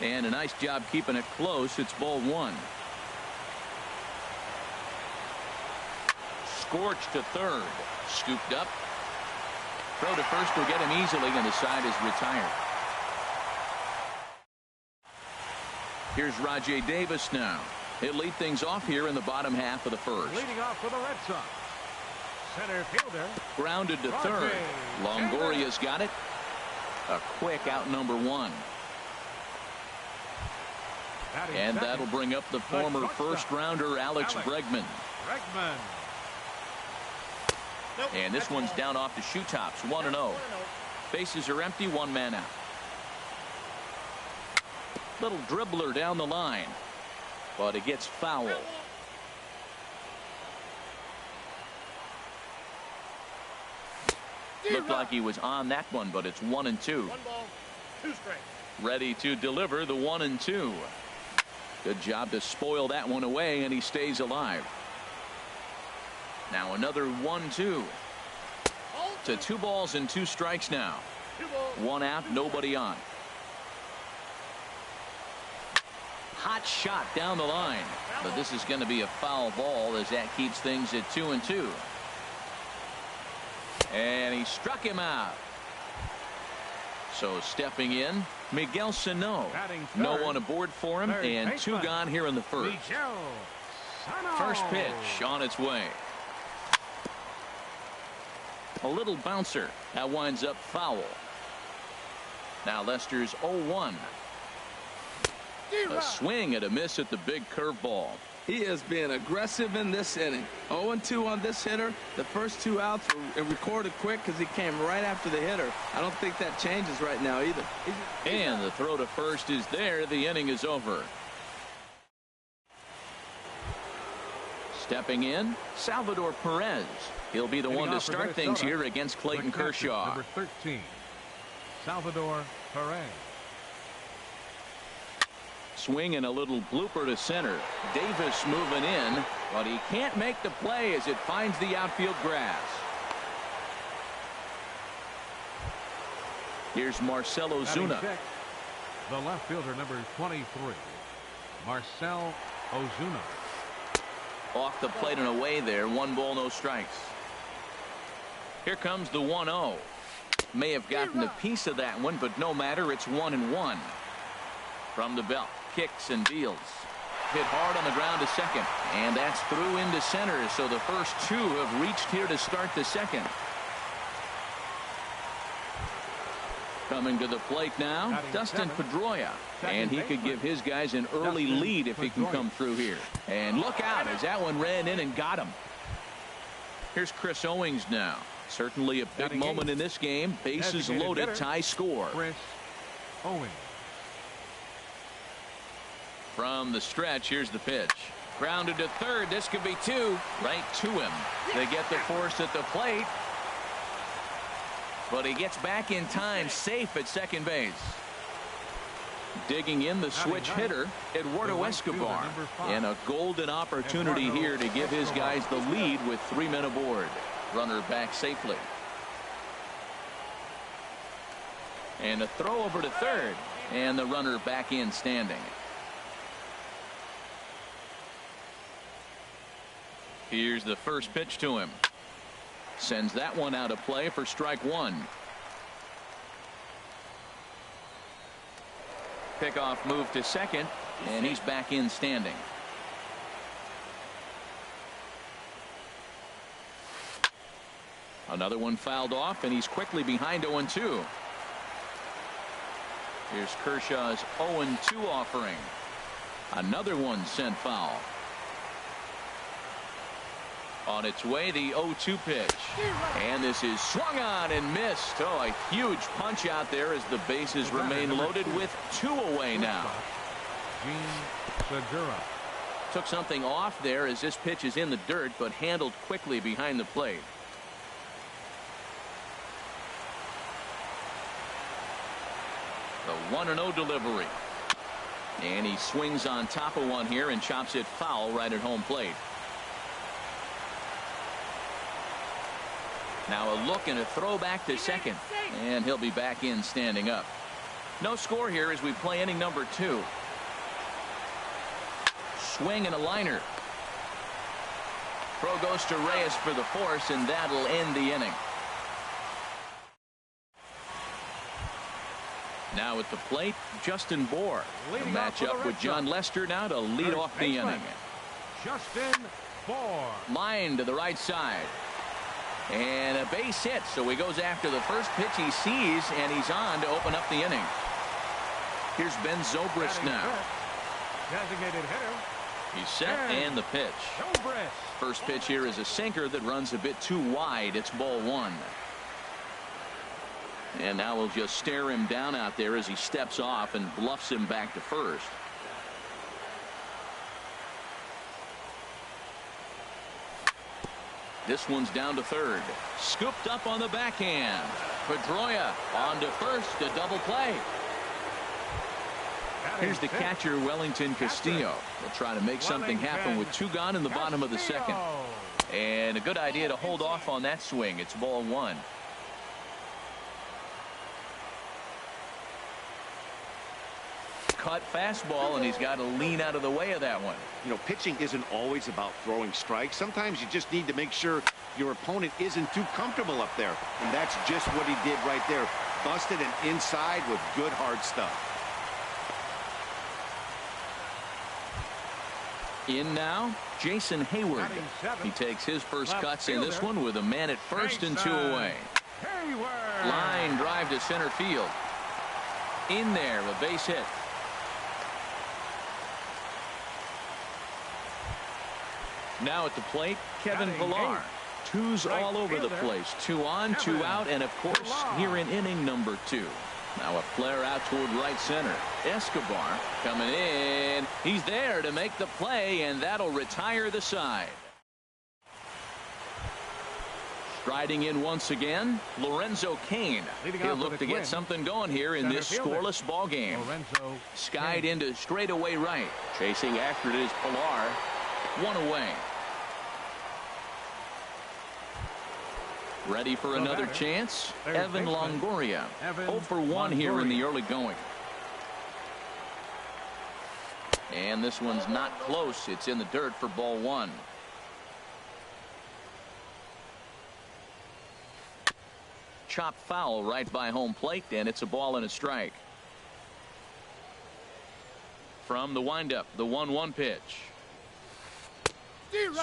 And a nice job keeping it close. It's ball 1. Scorched to third. Scooped up. Throw to first will get him easily, and the side is retired. Here's Rajay Davis now. He'll lead things off here in the bottom half of the first. Leading off for the Red Sox, center fielder. Grounded to third. Longoria's got it. A quick out number 1. And that'll bring up the former first-rounder Alex Bregman. And this one's down off the shoe tops. 1-0. Bases are empty. 1 man out. Little dribbler down the line, but it gets foul. Looked like he was on that one, but it's 1-2. 1 ball, 2 strikes. Ready to deliver the 1-2. Good job to spoil that one away, and he stays alive. Now another 1-2. To 2 balls and 2 strikes now. 1 out, nobody on. Hot shot down the line, but this is going to be a foul ball as that keeps things at 2-2. And he struck him out. So stepping in, Miguel Sano. No one aboard for him, and 2 gone here in the first. First pitch on its way. A little bouncer. That winds up foul. Now Lester's 0-1. A swing and a miss at the big curveball. He is being aggressive in this inning. 0-2 on this hitter. The first 2 outs were recorded quick because he came right after the hitter. I don't think that changes right now either. And the throw to first is there. The inning is over. Stepping in, Salvador Perez. He'll be the one to start things here against Clayton Kershaw. Number 13, Salvador Perez. Swing and a little blooper to center. Davis moving in, but he can't make the play as it finds the outfield grass. Here's Marcell Ozuna. The left fielder, number 23, Marcell Ozuna. Off the plate and away there. 1 ball, no strikes. Here comes the 1-0. May have gotten a piece of that one, but no matter. It's 1-1. From the belt, kicks and deals. Hit hard on the ground to second. And that's through into center. So the first two have reached here to start the second. Coming to the plate now, Dustin Pedroia. And he could give his guys an early lead if he can come through here. And look out as that one ran in and got him. Here's Chris Owings now. Certainly a big moment in this game. Bases loaded, tie score. Chris Owings. From the stretch, here's the pitch. Grounded to third. This could be two. Right to him. They get the force at the plate. But he gets back in time, safe at second base. Digging in the switch hitter, Eduardo Escobar. And a golden opportunity here to give his guys the lead with 3 men aboard. Runner back safely. And a throw over to third. And the runner back in standing. Here's the first pitch to him. Sends that one out of play for strike one. Pickoff move to second, and he's back in standing. Another one fouled off, and he's quickly behind 0-2. Here's Kershaw's 0-2 offering. Another one sent foul. On its way, the 0-2 pitch. And this is swung on and missed. Oh, a huge punch out there as the bases remain loaded with 2 away now. Took something off there as this pitch is in the dirt, but handled quickly behind the plate. The 1-0 delivery. And he swings on top of one here and chops it foul right at home plate. Now a look and a throw back to second. And he'll be back in standing up. No score here as we play inning number 2. Swing and a liner. Throw goes to Reyes for the force, and that'll end the inning. Now at the plate, Justin Bohr. A matchup with John Lester now to lead off the inning. Justin Bohr. Line to the right side. And a base hit, so he goes after the first pitch he sees, and he's on to open up the inning. Here's Ben Zobrist now. Designated hitter. He's set, and the pitch. Zobrist. First pitch here is a sinker that runs a bit too wide. It's ball one. And now we'll just stare him down out there as he steps off and bluffs him back to first. This one's down to third. Scooped up on the backhand. Pedroia on to first, a double play. Here's the catcher, Wellington Castillo. Will try to make something happen with 2 gone in the bottom of the second. And a good idea to hold off on that swing. It's ball one. Cut fastball, and he's got to lean out of the way of that one. You know, pitching isn't always about throwing strikes. Sometimes you just need to make sure your opponent isn't too comfortable up there. And that's just what he did right there. Busted and inside with good hard stuff. In now, Jason Hayward. He takes his first cuts in this one with a man at first and 2 away. Line drive to center field. In there, a base hit. Now at the plate, Kevin Villar. 2s all over the place. 2 on, 2 out, and of course, here in inning number 2. Now a flare out toward right center. Escobar coming in. He's there to make the play, and that'll retire the side. Striding in once again, Lorenzo Cain. He'll look to get something going here in this scoreless ball game. Skied into straightaway right. Chasing after it is Pilar. 1 away. Ready for another chance? Evan Longoria. 0 for 1 here in the early going. And this one's not close. It's in the dirt for ball one. Chopped foul right by home plate, and it's a ball and a strike. From the windup, the 1-1 pitch.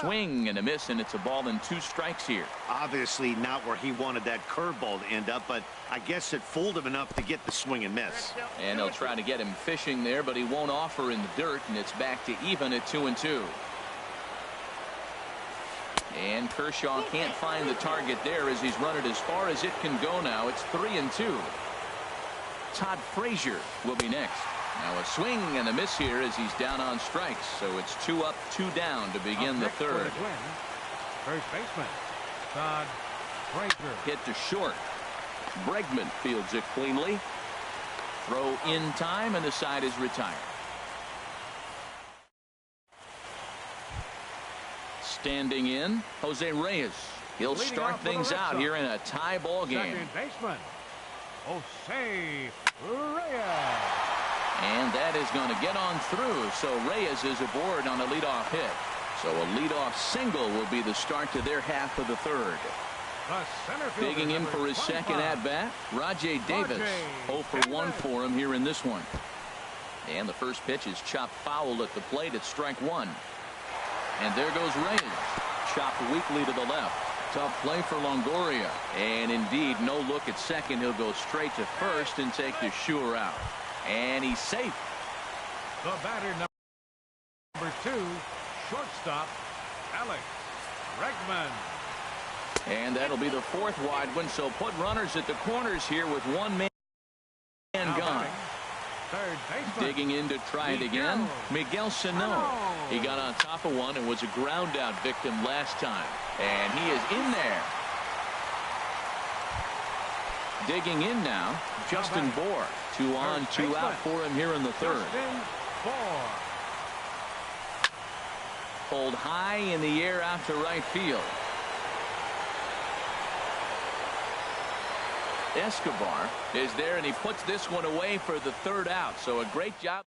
Swing and a miss, and it's a ball and 2 strikes here. Obviously not where he wanted that curveball to end up, but I guess it fooled him enough to get the swing and miss. And they'll try to get him fishing there, but he won't offer in the dirt, and it's back to even at 2-2. And Kershaw can't find the target there as he's run it as far as it can go now. It's 3-2. Todd Frazier will be next. Now a swing and a miss here as he's down on strikes. So it's 2 up, 2 down to begin the third. First baseman, Todd Frazier. Hit to short. Bregman fields it cleanly. Throw in time, and the side is retired. Standing in, Jose Reyes. He'll start things out here in a tie ball game. Second baseman, Jose Reyes. And that is going to get on through. So Reyes is aboard on a leadoff hit. So a leadoff single will be the start to their half of the third. Digging in for his second at-bat, Rajay Davis. 0 for 1 for him here in this one. And the first pitch is chopped foul at the plate at strike 1. And there goes Reyes. Chopped weakly to the left. Tough play for Longoria. And indeed, no look at second. He'll go straight to first and take the sure out. And he's safe. The batter, number 2, shortstop, Alex Bregman. And that'll be the 4th wide one. So put runners at the corners here with 1 man gone. Third baseman. Digging in to try it again, Miguel Sano. He got on top of one and was a ground out victim last time. And he is in there. Digging in now, Justin Bohr. 2 on, 2 out for him here in the third. Pulled high in the air out to right field. Escobar is there, and he puts this one away for the 3rd out. So a great job.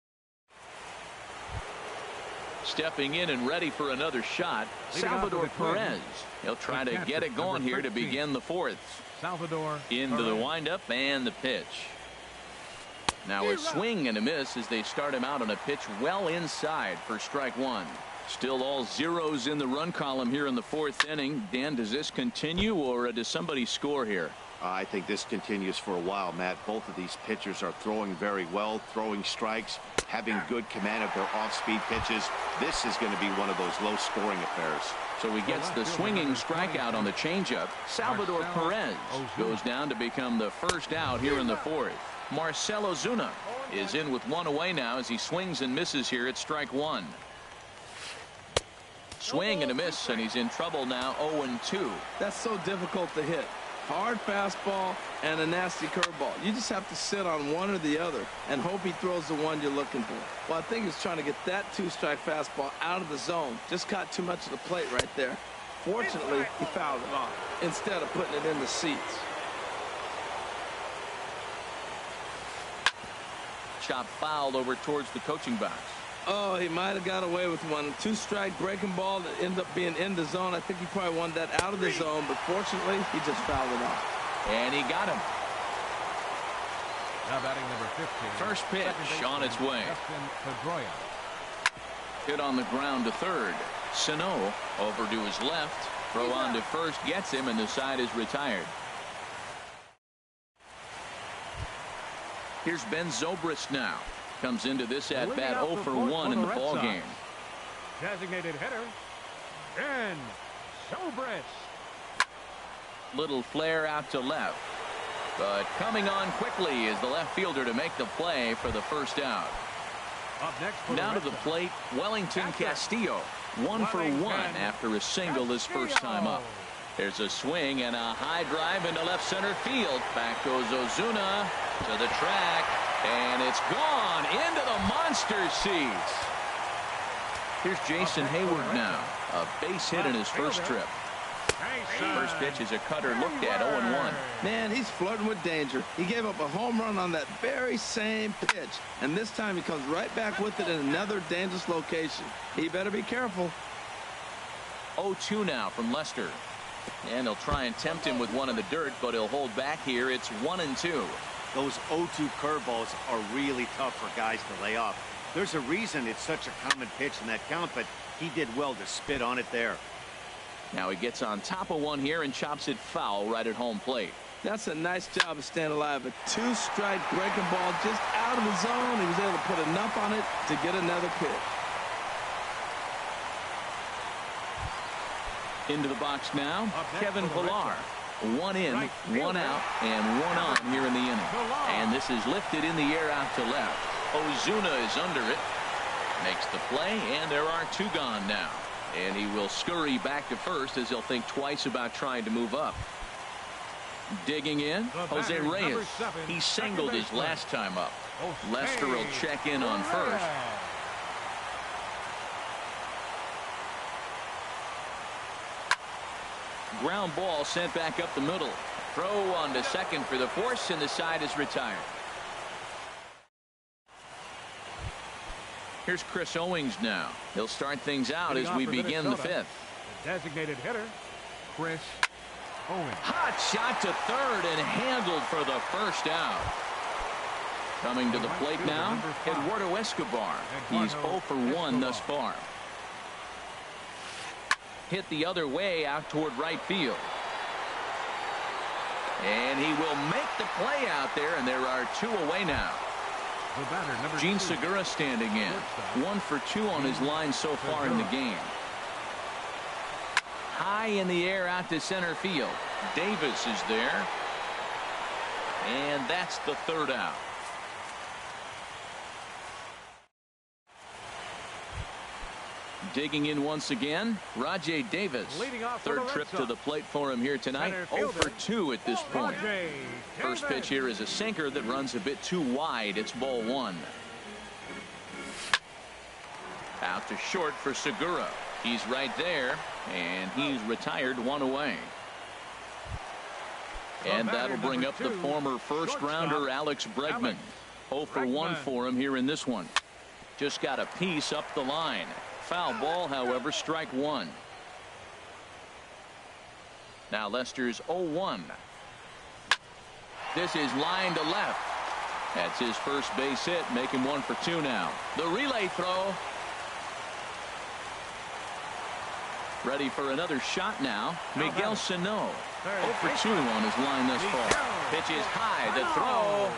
Stepping in and ready for another shot, Salvador Perez. He'll try to get it going here to begin the 4th. Salvador into the windup and the pitch. Now a swing and a miss as they start him out on a pitch well inside for strike 1. Still all zeros in the run column here in the 4th inning. Dan, does this continue, or does somebody score here? I think this continues for a while, Matt. Both of these pitchers are throwing very well, throwing strikes, having good command of their off-speed pitches. This is going to be one of those low-scoring affairs. So he gets the swinging strikeout on the changeup. Salvador Perez goes down to become the 1st out here in the 4th. Marcell Ozuna is in with 1 away now as he swings and misses here at strike 1. Swing and a miss, and he's in trouble now. 0-2. That's so difficult to hit. Hard fastball and a nasty curveball. You just have to sit on one or the other and hope he throws the one you're looking for. Well, I think he's trying to get that 2-strike fastball out of the zone. Just caught too much of the plate right there. Fortunately, he fouled it off instead of putting it in the seats. Chop fouled over towards the coaching box. Oh, he might have got away with one. 2-strike breaking ball that ended up being in the zone. I think he probably wanted that out of the zone, but fortunately, he just fouled it off. And he got him. Now batting number 15. First pitch on its way. Hit on the ground to third. Sano over to his left. Throw on to first gets him, and the side is retired. Here's Ben Zobrist now. Comes into this at bat 0 for 1 in the ball game. Designated hitter, Ben Zobrist. Little flare out to left, but coming on quickly is the left fielder to make the play for the 1st out. Up next now to the plate, Wellington Castillo. 1 for 1 after a single his first time up. There's a swing and a high drive into left center field. Back goes Ozuna to the track, and it's gone into the monster seats. Here's Jason Hayward now. A base hit in his first trip. First pitch is a cutter looked at 0-1. Man, he's flirting with danger. He gave up a home run on that very same pitch, and this time he comes right back with it in another dangerous location. He better be careful. 0-2 now from Lester. And he'll try and tempt him with one in the dirt, but he'll hold back here. It's 1-2. Those 0-2 curveballs are really tough for guys to lay off. There's a reason it's such a common pitch in that count, but he did well to spit on it there. Now he gets on top of one here and chops it foul right at home plate. That's a nice job of staying alive. A two-strike breaking ball just out of the zone. He was able to put enough on it to get another pitch. Into the box now, Kevin Pillar. One in, one out, and one on here in the inning. And this is lifted in the air out to left. Ozuna is under it. Makes the play, and there are two gone now. And he will scurry back to first as he'll think twice about trying to move up. Digging in, Jose Reyes. He singled his last time up. Lester will check in on first. Ground ball sent back up the middle. Throw on to second for the force, and the side is retired. Here's Chris Owings now. He'll start things out as we begin the fifth. The designated hitter, Chris Owings. Hot shot to third and handled for the first out. Coming to the plate now, Eduardo Escobar. He's 0 for 1 thus far. Hit the other way out toward right field. And he will make the play out there, and there are two away now. Gene Segura standing in. 1 for 2 on his line so far in the game. High in the air out to center field. Davis is there. And that's the third out. Digging in once again, Rajai Davis. Third trip to the plate for him here tonight. 0 for 2 at this point. First pitch here is a sinker that runs a bit too wide. It's ball 1. Out to short for Segura. He's right there, and he's retired 1 away. And that'll bring up the former first-rounder Alex Bregman. 0 for 1 for him here in this one. Just got a piece up the line. Foul ball, however, strike 1. Now Lester's 0-1. This is line to left. That's his first base hit, making 1 for 2 now. The relay throw. Ready for another shot now. Miguel Sano. 0 for 2 on his line thus far. Pitch is high. The throw.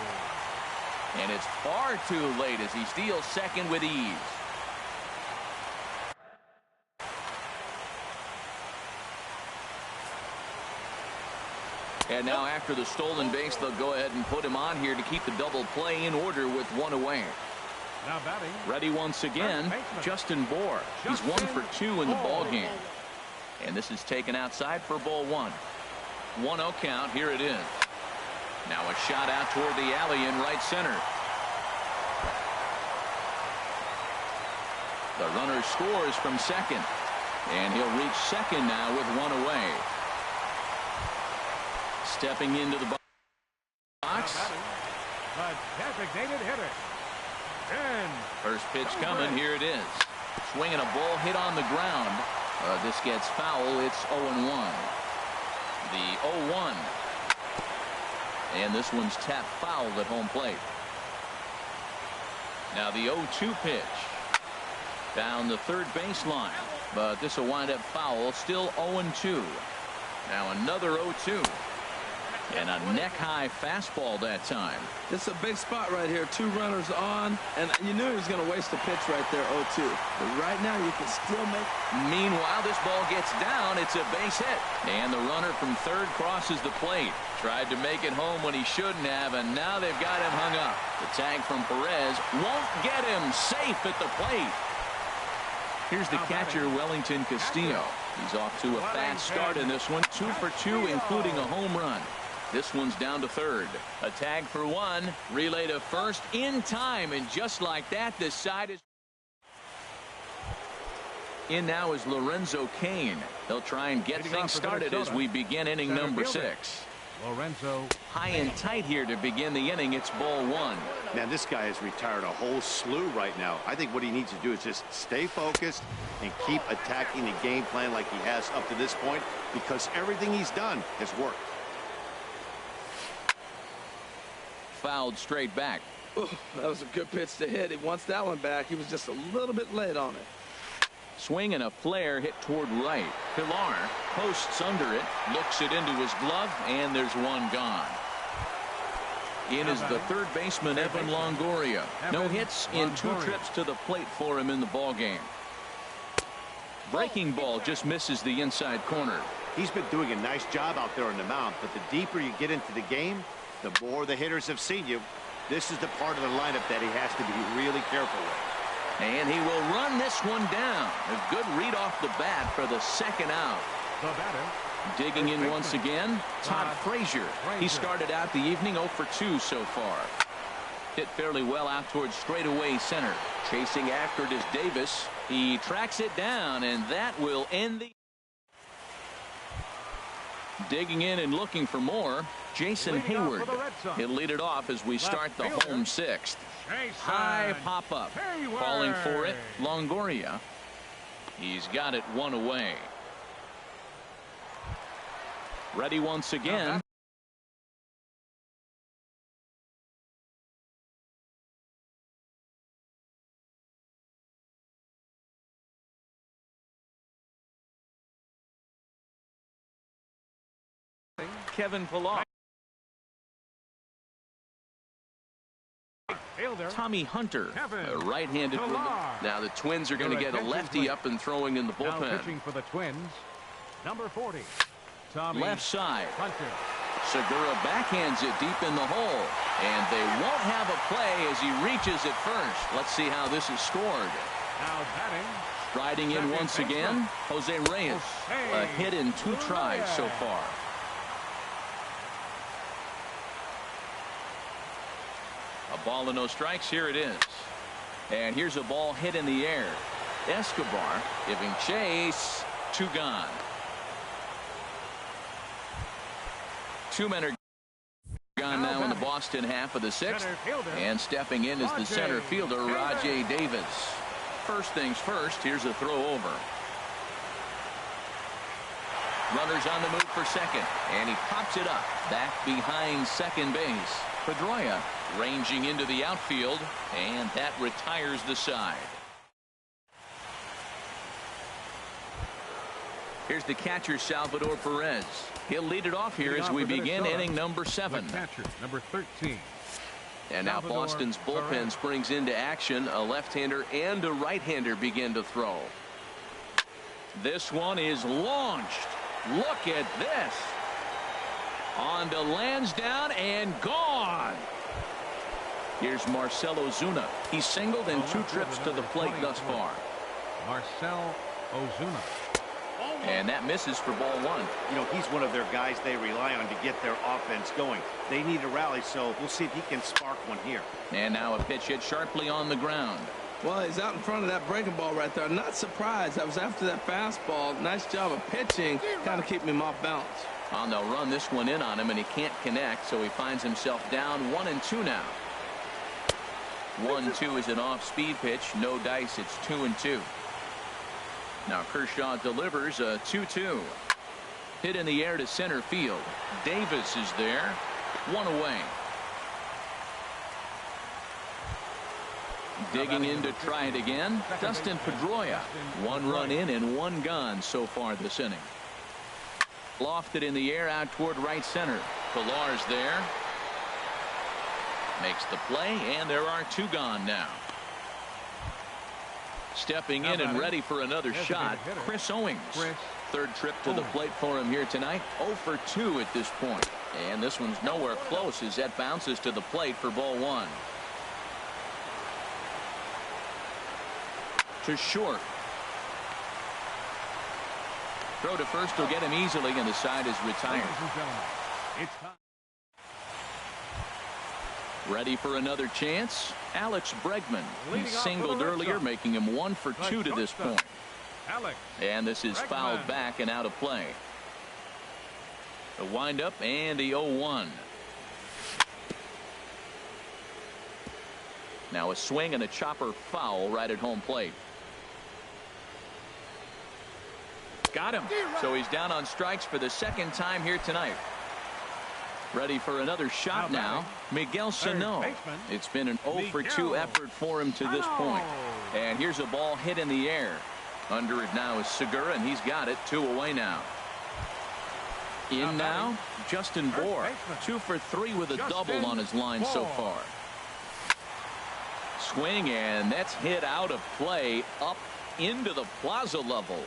And it's far too late as he steals second with ease. And now after the stolen base, they'll go ahead and put him on here to keep the double play in order with 1 away. Now batting. Ready once again, Justin Bour. He's 1 for 2 in the ball game. And this is taken outside for ball 1. 1-0 count. Here it is. Now a shot out toward the alley in right center. The runner scores from second. And he'll reach second now with 1 away. Stepping into the box. The designated hitter. First pitch coming. Here it is. Swinging a ball hit on the ground. This gets foul. It's 0-1. The 0-1. And this one's tapped foul at home plate. Now the 0-2 pitch. Down the third baseline. But this will wind up foul. Still 0-2. Now another 0-2. And a neck-high fastball that time. It's a big spot right here. 2 runners on, and you knew he was going to waste a pitch right there, 0-2. But right now, you can still make. Meanwhile, this ball gets down. It's a base hit. And the runner from third crosses the plate. Tried to make it home when he shouldn't have, and now they've got him hung up. The tag from Perez won't get him safe at the plate. Here's the catcher, Wellington Castillo. He's off to a fast start in this one. 2 for 2, including a home run. This one's down to third. A tag for 1. Relay to first in time. And just like that, the side is. In now is Lorenzo Cain. They'll try and get things started as we begin inning number 6. Lorenzo. High and tight here to begin the inning. It's ball 1. Man, this guy has retired a whole slew right now. I think what he needs to do is just stay focused and keep attacking the game plan like he has up to this point, because everything he's done has worked. Fouled straight back. Ooh, that was a good pitch to hit. He wants that one back. He was just a little bit late on it. Swing and a flare hit toward right. Pilar posts under it, looks it into his glove, and there's one gone. In is the third baseman, Evan Longoria. No hits in 2 trips to the plate for him in the ballgame. Breaking ball just misses the inside corner. He's been doing a nice job out there on the mound, but the deeper you get into the game, the more the hitters have seen you. This is the part of the lineup that he has to be really careful with. And he will run this one down. A good read off the bat for the second out. The batter. Digging in once again, Todd Frazier. He started out the evening 0 for 2 so far. Hit fairly well out towards straightaway center. Chasing after it is Davis. He tracks it down, and that will end the... Digging in and looking for more, Jason Hayward. He'll lead it off as we start the home 6th. High pop-up. Calling for it, Longoria. He's got it 1 away. Ready once again. Kevin Pilar. Tommy Hunter, a right-handed woman. Now the Twins are going to get a lefty up and throwing in the bullpen. Now pitching for the Twins, number 40. Tommy Left side. Hunter. Segura backhands it deep in the hole, and they won't have a play as he reaches it first. Let's see how this is scored. Now batting. Striding in once again, Jose Reyes. A hit in 2 tries so far. A ball and no strikes. Here it is. And here's a ball hit in the air. Escobar giving chase. 2 gone. 2 men are gone now in the Boston half of the 6th. And stepping in is the center fielder, Rajai Davis. First things first, here's a throw over. Runners on the move for second, and he pops it up back behind second base. Pedroia ranging into the outfield, and that retires the side. Here's the catcher, Salvador Perez. He'll lead it off here as we begin inning number 7. The catcher, number 13. And now Boston's bullpen springs into action. A left-hander and a right-hander begin to throw. This one is launched. Look at this. On to Lansdowne and gone. Here's Marcell Ozuna. He's singled in 2 trips to the plate thus far. Marcell Ozuna. And that misses for ball 1. You know, he's one of their guys they rely on to get their offense going. They need a rally, so we'll see if he can spark one here. And now a pitch hit sharply on the ground. Well, he's out in front of that breaking ball right there. Not surprised. I was after that fastball. Nice job of pitching, kind of keeping him off balance. And they'll run this one in on him, and he can't connect, so he finds himself down 1-2 now. 1-2 is an off-speed pitch. No dice. It's 2-2. Now Kershaw delivers a 2-2. Hit in the air to center field. Davis is there. 1 away. Digging in to try it again, Dustin Pedroia. 1 run in and 1 gone so far this inning. Lofted in the air out toward right center. Pilar's there. Makes the play, and there are 2 gone now. Stepping in and ready for another shot, Chris Owings. Third trip to the plate for him here tonight. 0 for 2 at this point. And this one's nowhere close as that bounces to the plate for ball 1. To short. Throw to first will get him easily, and the side is retired. Ready for another chance? Alex Bregman. He singled earlier, making him 1 for 2 to this point. And this is fouled back and out of play. The windup and the 0-1. Now a swing and a chopper foul right at home plate. Got him. So he's down on strikes for the 2nd time here tonight. Ready for another shot now. Miguel Sano. It's been an 0 for 2 effort for him to this point. And here's a ball hit in the air. Under it now is Segura, and he's got it. 2 away now. In now, Justin Bohr. 2 for 3 with a double on his line so far. Swing, and that's hit out of play up into the plaza level.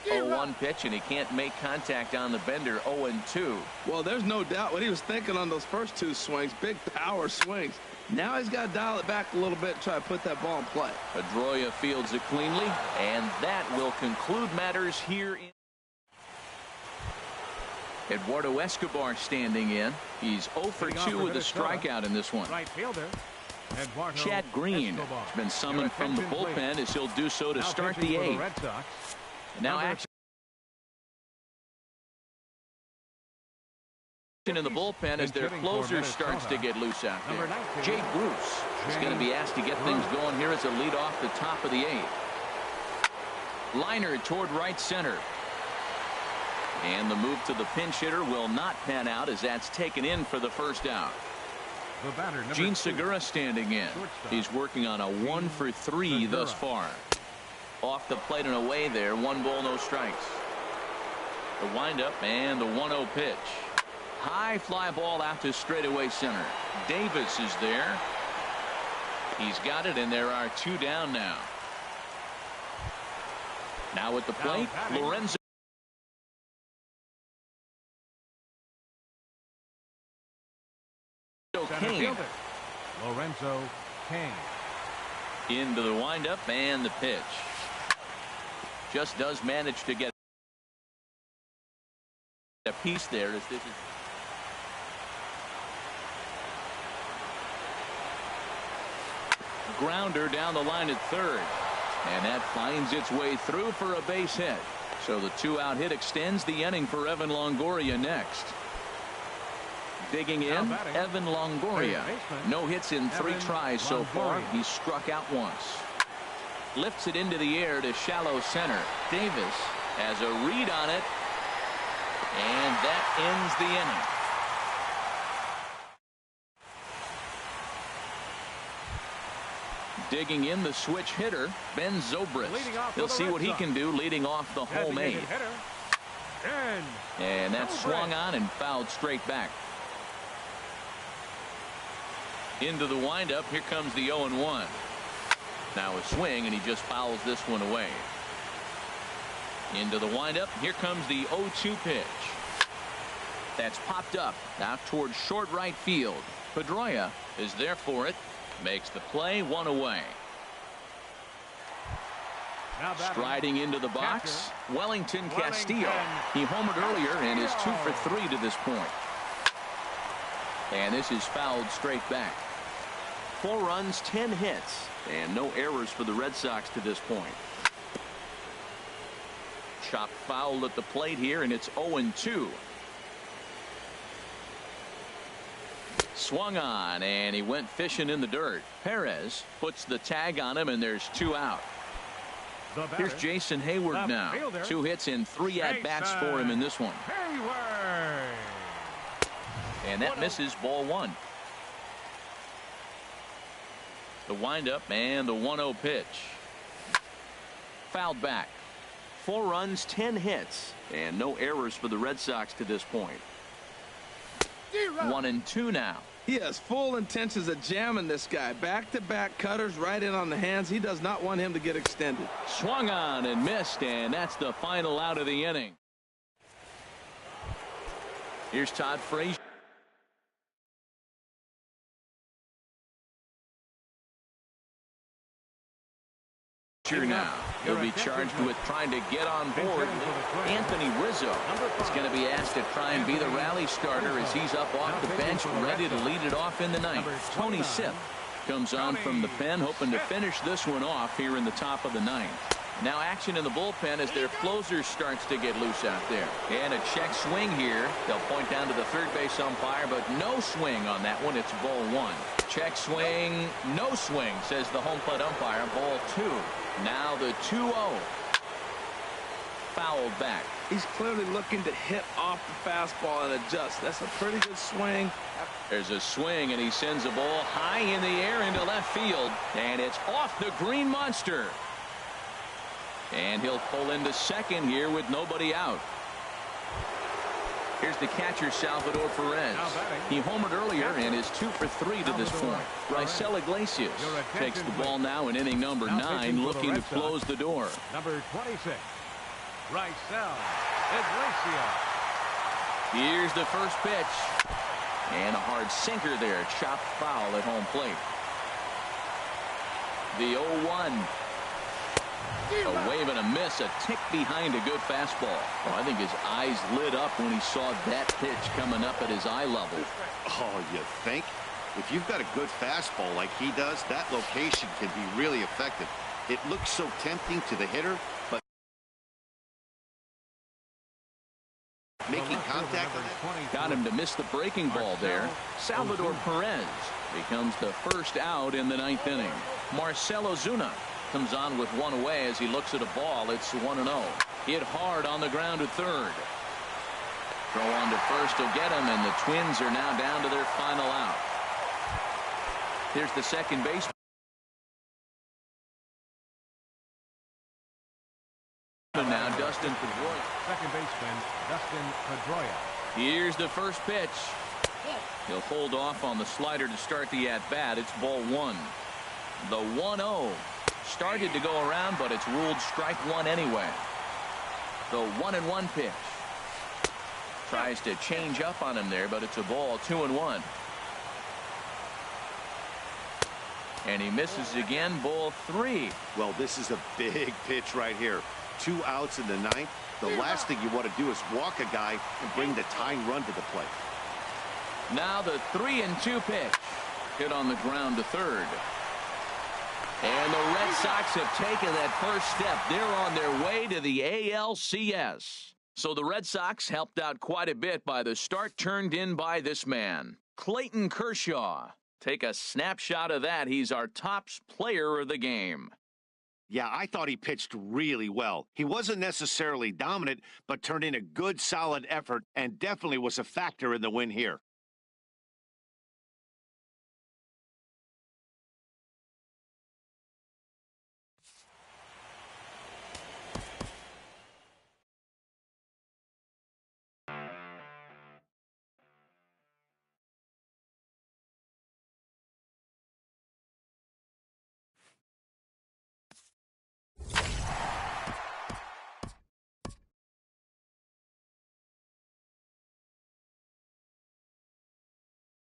0-1 pitch, and he can't make contact on the bender. 0-2. Well, there's no doubt what he was thinking on those first 2 swings. Big power swings. Now he's got to dial it back a little bit and try to put that ball in play. Pedroia fields it cleanly, and that will conclude matters here in Eduardo Escobar standing in. He's 0 for 2 with a strikeout in this one. Right fielder. Chad Green has been summoned from the bullpen as he'll do so to start the 8th. Now action in the bullpen as their closer starts to get loose out there. Jay Bruce is going to be asked to get things going here as a lead off the top of the 8th. Liner toward right center. And the move to the pinch hitter will not pan out as that's taken in for the first out. Gene Segura standing in. He's working on a 1 for 3 thus far. Off the plate and away there. 1 ball, no strikes. The windup and the 1-0 pitch. High fly ball out to straightaway center. Davis is there. He's got it, and there are 2 down now. Now at the plate, Lorenzo Kane. Lorenzo Kane. Into the windup and the pitch. Just does manage to get a piece there as this is grounder down the line at third, and that finds its way through for a base hit. So the 2-out hit extends the inning for Evan Longoria next. Digging in, Evan Longoria. No hits in 3 tries so far. He's struck out once. Lifts it into the air to shallow center. Davis has a read on it, and that ends the inning. Digging in the switch hitter, Ben Zobrist. He'll see what he can do leading off the home 8th. And that's swung on and fouled straight back. Into the windup. Here comes the 0-1. Now a swing, and he just fouls this one away. Into the windup. Here comes the 0-2 pitch. That's popped up out towards short right field. Pedroia is there for it. Makes the play. 1 away. Striding into the box, Wellington Castillo. He homered earlier and is 2 for 3 to this point. And this is fouled straight back. 4 runs, 10 hits, and no errors for the Red Sox to this point. Chopped foul at the plate here, and it's 0-2. Swung on, and he went fishing in the dirt. Perez puts the tag on him, and there's 2 out. Here's Jason Hayward now. 2 hits in 3 at-bats for him in this one. And that misses, ball 1. The windup and the 1-0 pitch. Fouled back. 4 runs, 10 hits, and no errors for the Red Sox to this point. 1-2 now. He has full intentions of jamming this guy. Back-to-back cutters right in on the hands. He does not want him to get extended. Swung on and missed, and that's the final out of the inning. Here's Todd Frazier. Now he'll be charged with trying to get on board. Anthony Rizzo is going to be asked to try and be the rally starter as he's up off the bench ready to lead it off in the 9th. Tony Sipp comes on from the pen, hoping to finish this one off here in the top of the 9th. Now action in the bullpen as their closer starts to get loose out there. And a check swing here. They'll point down to the third base umpire, but no swing on that one. It's ball 1. Check swing, no swing, says the home plate umpire. Ball 2. Now the 2-0. Fouled back. He's clearly looking to hit off the fastball and adjust. That's a pretty good swing. There's a swing, and he sends a ball high in the air into left field, and it's off the green monster. And he'll pull into second here with nobody out. Here's the catcher, Salvador Perez. He homered earlier and is 2 for 3 to this point. Raisel Iglesias takes the ball now in inning number 9, looking to close the door. Number 26, Raisel Iglesias. Here's the first pitch. And a hard sinker there, chopped foul at home plate. The 0-1. A wave and a miss, a tick behind a good fastball. Oh, I think his eyes lit up when he saw that pitch coming up at his eye level. Oh, you think? If you've got a good fastball like he does, that location can be really effective. It looks so tempting to the hitter, but making contact with it. Got him to miss the breaking ball there. Salvador Perez becomes the first out in the 9th inning. Marcell Ozuna comes on with one away as he looks at a ball. It's 1-0. Hit hard on the ground to third. Throw on to first will get him, and the Twins are now down to their final out. Here's the second baseman. Now Dustin Pedroia. Second baseman, Dustin Pedroia. Here's the first pitch. He'll hold off on the slider to start the at-bat. It's ball 1. The 1-0. Started to go around, but it's ruled strike 1 anyway. The 1-1 pitch. Tries to change up on him there, but it's a ball. 2-1. And he misses again. Ball 3. Well, this is a big pitch right here. 2 outs in the 9th. The last thing you want to do is walk a guy and bring the tying run to the plate. Now the 3-2 pitch. Hit on the ground to third. And the Red Sox have taken that first step. They're on their way to the ALCS. So the Red Sox helped out quite a bit by the start turned in by this man, Clayton Kershaw. Take a snapshot of that. He's our top player of the game. Yeah, I thought he pitched really well. He wasn't necessarily dominant, but turned in a good, solid effort and definitely was a factor in the win here.